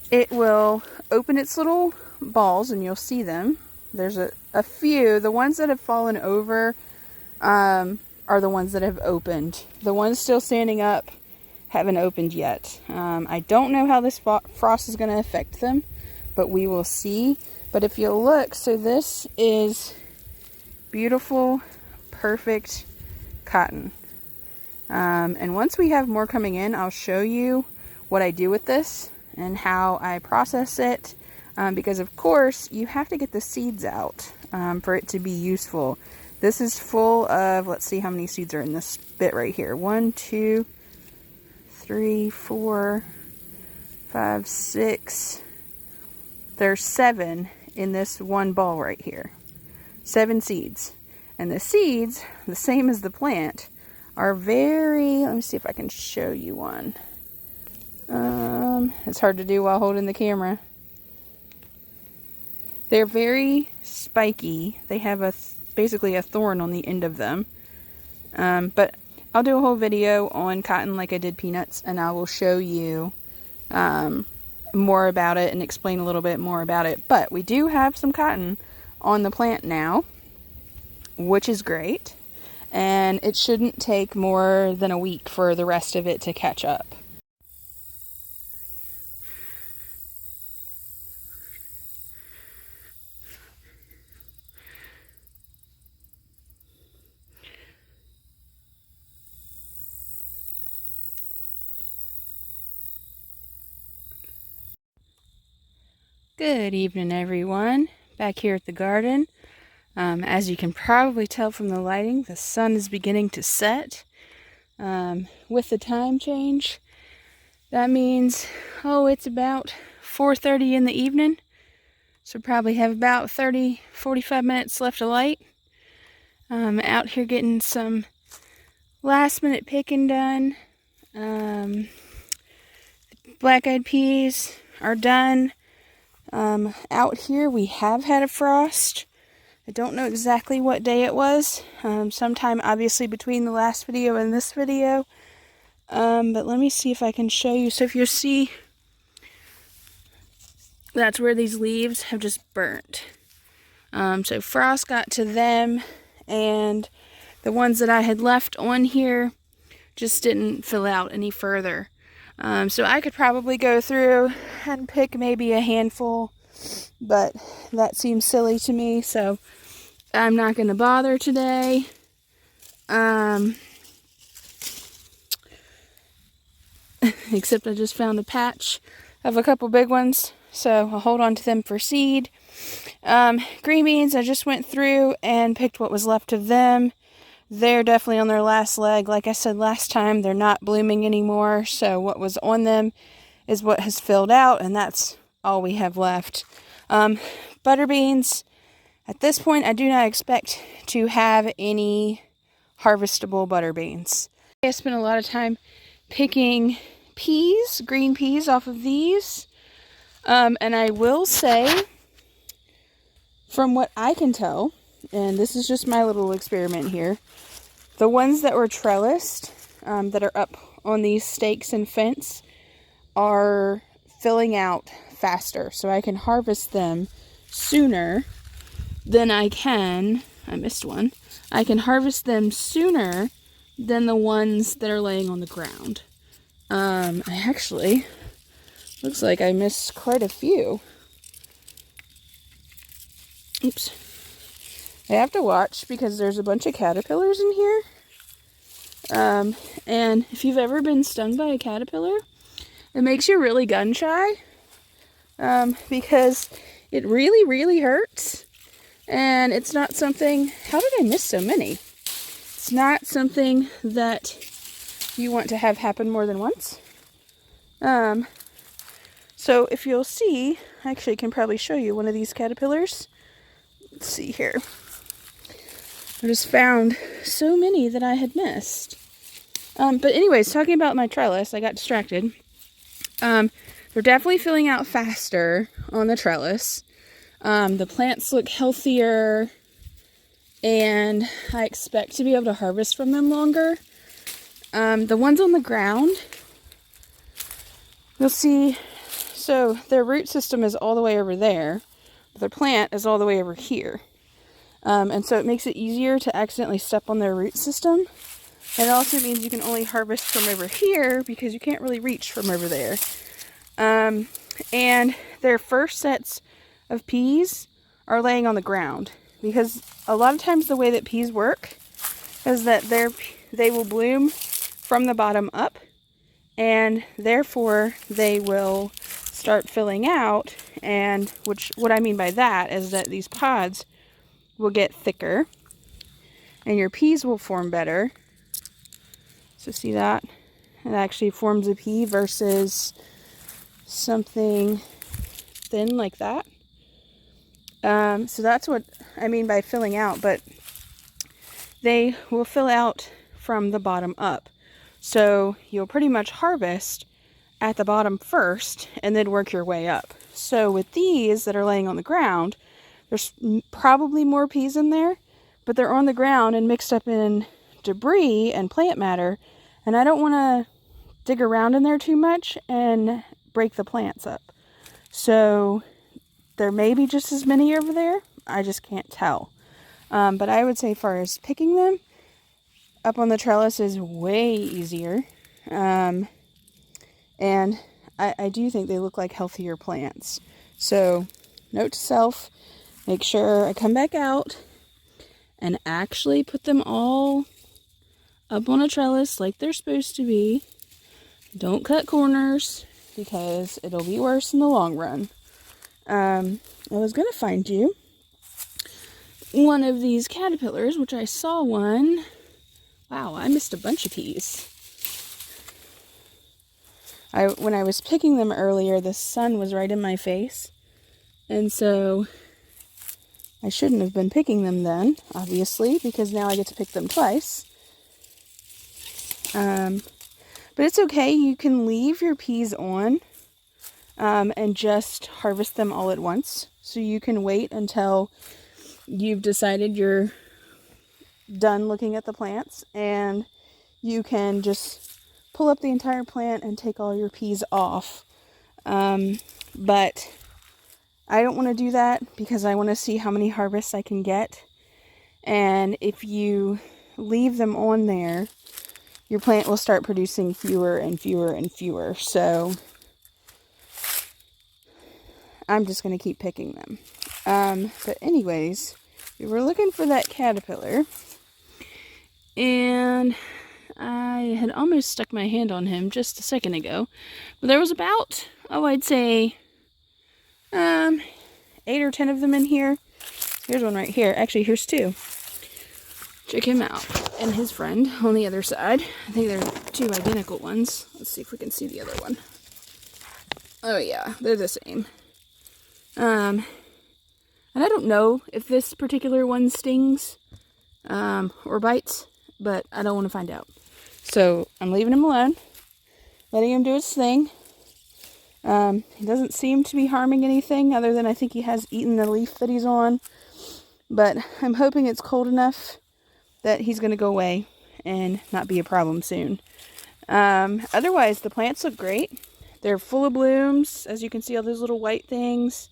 it will open its little balls and you'll see them. There's a few. The ones that have fallen over are the ones that have opened. The ones still standing up haven't opened yet. I don't know how this frost is going to affect them, but we will see. But if you look, so this is beautiful, perfect cotton. And once we have more coming in, I'll show you what I do with this and how I process it. Because of course, you have to get the seeds out for it to be useful. This is full of, let's see how many seeds are in this bit right here. 1, 2, 3, 4, 5, 6. There's 7 in this one ball right here. 7 seeds. And the seeds, the same as the plant, are very, let me see if I can show you one. It's hard to do while holding the camera. They're very spiky. They have a basically a thorn on the end of them. But I'll do a whole video on cotton like I did peanuts, and I will show you more about it and explain a little bit more about it. But we do have some cotton on the plant now, which is great, and it shouldn't take more than a week for the rest of it to catch up. Good evening, everyone. Back here at the garden. As you can probably tell from the lighting, the sun is beginning to set. With the time change, that means, it's about 4:30 in the evening. So probably have about 45 minutes left of light. Out here getting some last minute picking done. Black-eyed peas are done. Out here we have had a frost. I don't know exactly what day it was. Sometime obviously between the last video and this video. But let me see if I can show you. So if you see, that's where these leaves have just burnt. So frost got to them, and the ones that I had left on here just didn't fill out any further. So I could probably go through and pick maybe a handful, but that seems silly to me, so I'm not going to bother today. Except I just found a patch of a couple big ones, so I'll hold on to them for seed. Green beans, I just went through and picked what was left of them. They're definitely on their last leg. Like I said last time, they're not blooming anymore, so what was on them is what has filled out, and that's all we have left. Butter beans, at this point, I do not expect to have any harvestable butter beans. I spent a lot of time picking peas, green peas, off of these, and I will say, from what I can tell, and this is just my little experiment here, the ones that were trellised, that are up on these stakes and fence, are filling out faster. So I can harvest them sooner than I missed one. I can harvest them sooner than the ones that are laying on the ground. I actually, looks like I missed quite a few. Oops. I have to watch because there's a bunch of caterpillars in here. And if you've ever been stung by a caterpillar, it makes you really gun shy. Because it really, really hurts. And it's not something, how did I miss so many? It's not something that you want to have happen more than once. So if you'll see, I actually can probably show you one of these caterpillars. Let's see here. I just found so many that I had missed. But anyways, talking about my trellis, I got distracted. They're definitely filling out faster on the trellis. The plants look healthier, and I expect to be able to harvest from them longer. The ones on the ground, you'll see, so their root system is all the way over there. Their plant is all the way over here. And so it makes it easier to accidentally step on their root system. It also means you can only harvest from over here because you can't really reach from over there. And their first sets of peas are laying on the ground, because a lot of times the way that peas work is that they will bloom from the bottom up, and therefore they will start filling out. And what I mean by that is that these pods will get thicker and your peas will form better. So see that? It actually forms a pea versus something thin like that. So that's what I mean by filling out, but they will fill out from the bottom up. So you'll pretty much harvest at the bottom first and then work your way up. So with these that are laying on the ground, there's probably more peas in there, but they're on the ground and mixed up in debris and plant matter, and I don't want to dig around in there too much and break the plants up. So there may be just as many over there. I just can't tell. But I would say as far as picking them, up on the trellis is way easier. And I do think they look like healthier plants. So note to self, make sure I come back out and actually put them all up on a trellis like they're supposed to be. Don't cut corners because it'll be worse in the long run. I was going to find you one of these caterpillars, which I saw one. Wow, I missed a bunch of peas. When I was picking them earlier, the sun was right in my face. And so I shouldn't have been picking them then, obviously, because now I get to pick them twice. But it's okay. You can leave your peas on and just harvest them all at once. So you can wait until you've decided you're done looking at the plants, and you can just pull up the entire plant and take all your peas off. But I don't want to do that because I want to see how many harvests I can get. And if you leave them on there, your plant will start producing fewer and fewer and fewer. So I'm just going to keep picking them. But anyways, we were looking for that caterpillar, and I had almost stuck my hand on him just a second ago. But there was about, I'd say 8 or 10 of them in here. Here's one right here. Actually, here's 2. Check him out. And his friend on the other side. I think they're 2 identical ones. Let's see if we can see the other one. Oh yeah, they're the same. And I don't know if this particular one stings or bites, but I don't want to find out. So I'm leaving him alone, letting him do his thing. He doesn't seem to be harming anything other than I think he has eaten the leaf that he's on. But I'm hoping it's cold enough that he's going to go away and not be a problem soon. Otherwise, the plants look great. They're full of blooms. As you can see, all those little white things.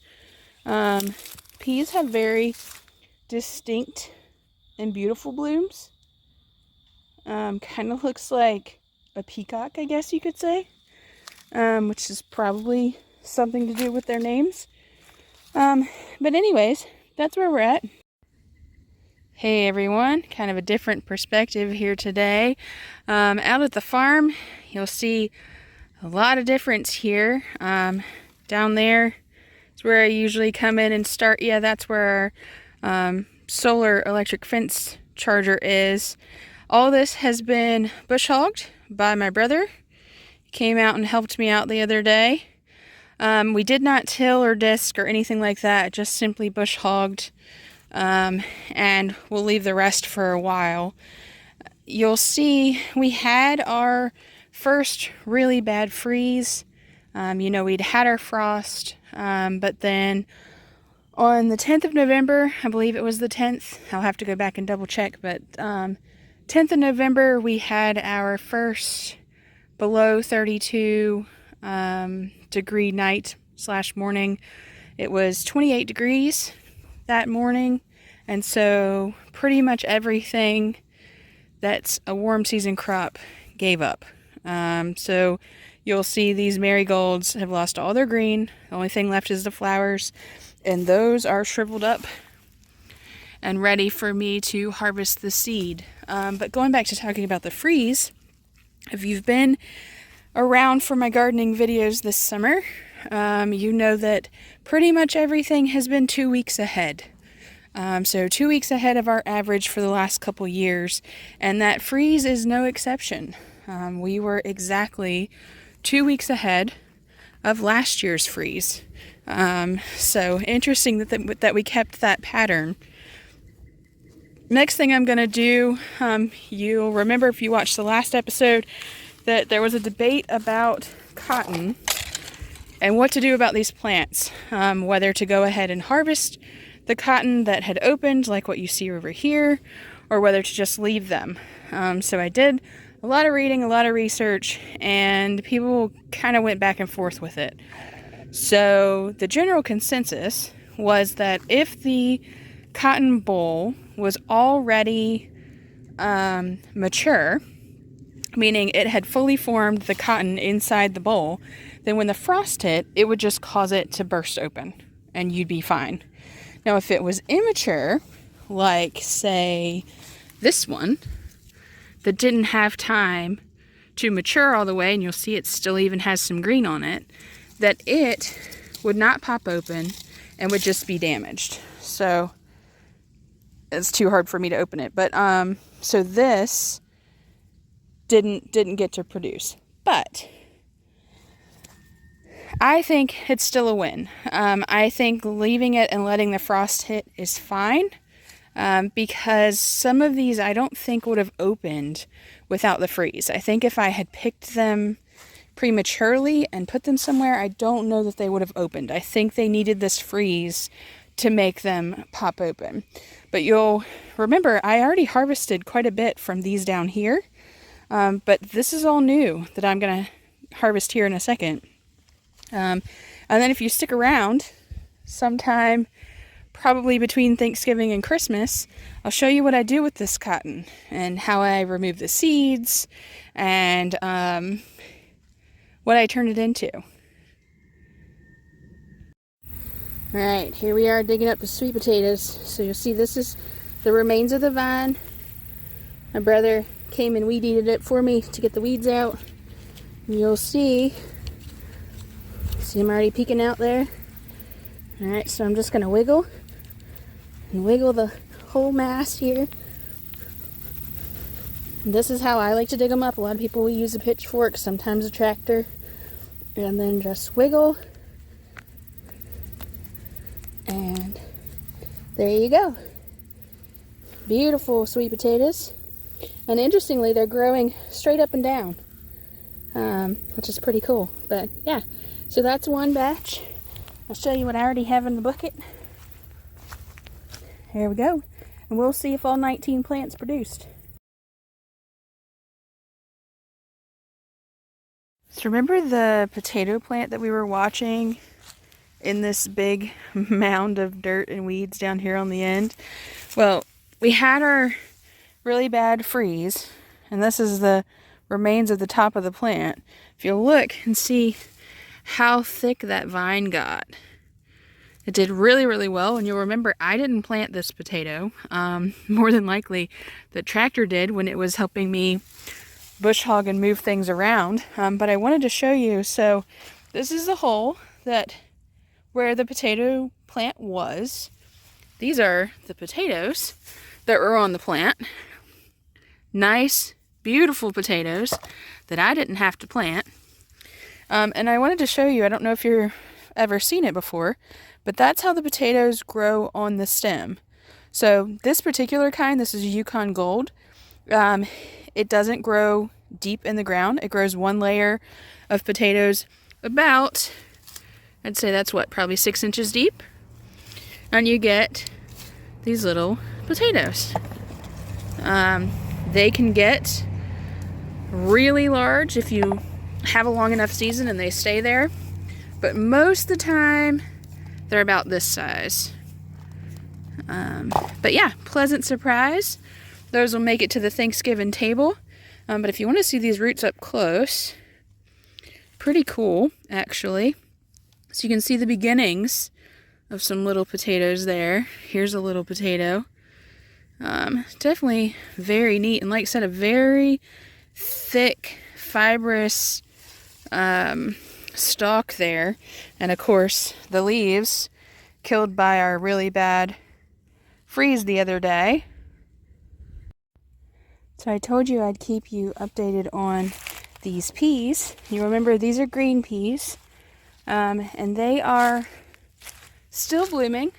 Peas have very distinct and beautiful blooms. Kind of looks like a peacock, I guess you could say. Which is probably something to do with their names. But anyways, that's where we're at. Hey everyone, kind of a different perspective here today. Out at the farm, you'll see a lot of difference here. Down there is where I usually come in and start. Yeah, that's where our solar electric fence charger is. All this has been bush hogged by my brother. He came out and helped me out the other day. We did not till or disc or anything like that, just simply bush hogged. And we'll leave the rest for a while. You'll see we had our first really bad freeze. We'd had our frost, but then on the 10th of November, I believe it was the 10th, I'll have to go back and double check, but 10th of November, we had our first below 32 degree night / morning. It was 28 degrees that morning, and so pretty much everything that's a warm season crop gave up. So you'll see these marigolds have lost all their green. The only thing left is the flowers, and those are shriveled up and ready for me to harvest the seed. But going back to talking about the freeze, if you've been around for my gardening videos this summer, you know that pretty much everything has been 2 weeks ahead. So 2 weeks ahead of our average for the last couple years, and that freeze is no exception. We were exactly 2 weeks ahead of last year's freeze. So interesting that we kept that pattern. Next thing I'm going to do, you'll remember if you watched the last episode that there was a debate about cotton and what to do about these plants, whether to go ahead and harvest the cotton that had opened, like what you see over here, or whether to just leave them. So I did a lot of reading, a lot of research, and people kind of went back and forth with it. So the general consensus was that if the cotton boll was already mature, meaning it had fully formed the cotton inside the boll, then when the frost hit, it would just cause it to burst open and you'd be fine. Now, if it was immature, like say this one, that didn't have time to mature all the way, and you'll see it still even has some green on it, that it would not pop open and would just be damaged. So it's too hard for me to open it. But so this didn't get to produce. But I think it's still a win. I think leaving it and letting the frost hit is fine, because some of these I don't think would have opened without the freeze. I think if I had picked them prematurely and put them somewhere, I don't know that they would have opened. I think they needed this freeze to make them pop open. But you'll remember I already harvested quite a bit from these down here, but this is all new that I'm going to harvest here in a second. And then if you stick around sometime probably between Thanksgiving and Christmas, I'll show you what I do with this cotton and how I remove the seeds and what I turn it into. Alright, here we are digging up the sweet potatoes. So you'll see this is the remains of the vine. My brother came and weed eated it for me to get the weeds out. And you'll see him already peeking out there. Alright, so I'm just going to wiggle the whole mass here. And this is how I like to dig them up. A lot of people will use a pitchfork, sometimes a tractor, and then just wiggle. And there you go. Beautiful sweet potatoes. And interestingly, they're growing straight up and down, which is pretty cool. But yeah, so that's one batch. I'll show you what I already have in the bucket. Here we go. And we'll see if all 19 plants produced. So remember the potato plant that we were watching in this big mound of dirt and weeds down here on the end? Well, we had our really bad freeze, and this is the remains of the top of the plant. If you look and see how thick that vine got, it did really, really well. And you'll remember I didn't plant this potato. More than likely the tractor did when it was helping me bush hog and move things around. But I wanted to show you. So this is the hole that where the potato plant was. These are the potatoes that were on the plant. Nice, beautiful potatoes that I didn't have to plant. And I wanted to show you, I don't know if you've ever seen it before, but that's how the potatoes grow on the stem. So this particular kind, this is Yukon Gold, it doesn't grow deep in the ground. It grows one layer of potatoes about, I'd say that's what, probably 6 inches deep. And you get these little potatoes. They can get really large if you have a long enough season and they stay there. But most of the time, they're about this size. But yeah, pleasant surprise. Those will make it to the Thanksgiving table. But if you want to see these roots up close, pretty cool, actually. So you can see the beginnings of some little potatoes there. Here's a little potato. Definitely very neat. And like I said, a very thick, fibrous stalk there. And of course, the leaves killed by our really bad freeze the other day. So I told you I'd keep you updated on these peas. You remember these are green peas. And they are still blooming.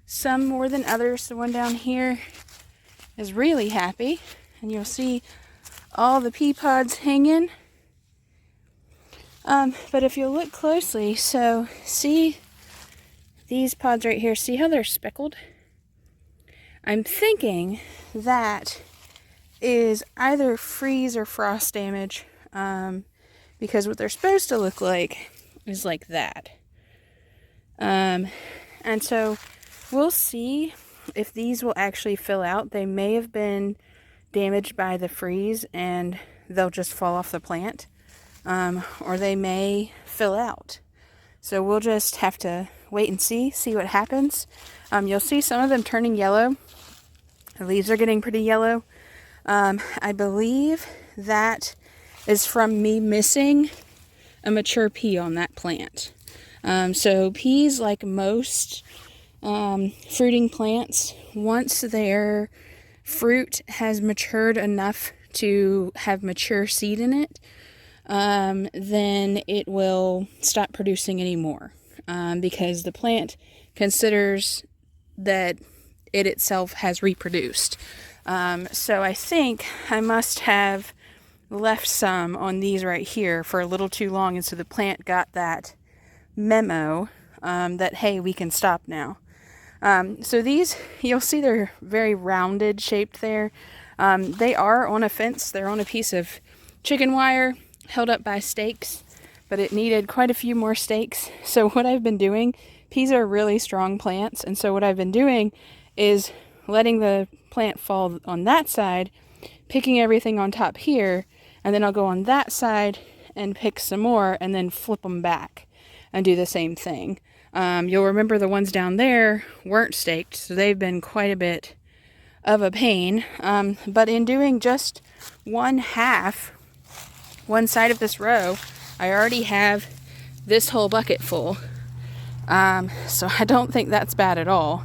Some more than others. The one down here is really happy. And you'll see all the pea pods hanging. But if you look closely, so see these pods right here, see how they're speckled? I'm thinking that is either freeze or frost damage, because what they're supposed to look like is like that. And so we'll see if these will actually fill out. They may have been damaged by the freeze and they'll just fall off the plant, or they may fill out. So we'll just have to wait and see what happens. You'll see some of them turning yellow. The leaves are getting pretty yellow. I believe that is from me missing a mature pea on that plant. So peas, like most fruiting plants, once their fruit has matured enough to have mature seed in it, then it will stop producing anymore, because the plant considers that it itself has reproduced. So I think I must have left some on these right here for a little too long, and so the plant got that memo that, hey, we can stop now. So these, you'll see they're very rounded shaped there. They are on a fence. They're on a piece of chicken wire held up by stakes, but it needed quite a few more stakes. So what I've been doing, peas are really strong plants, and so what I've been doing is letting the plant fall on that side, picking everything on top here, and then I'll go on that side and pick some more and then flip them back and do the same thing. You'll remember the ones down there weren't staked, so they've been quite a bit of a pain. But in doing just one side of this row, I already have this whole bucket full. So I don't think that's bad at all.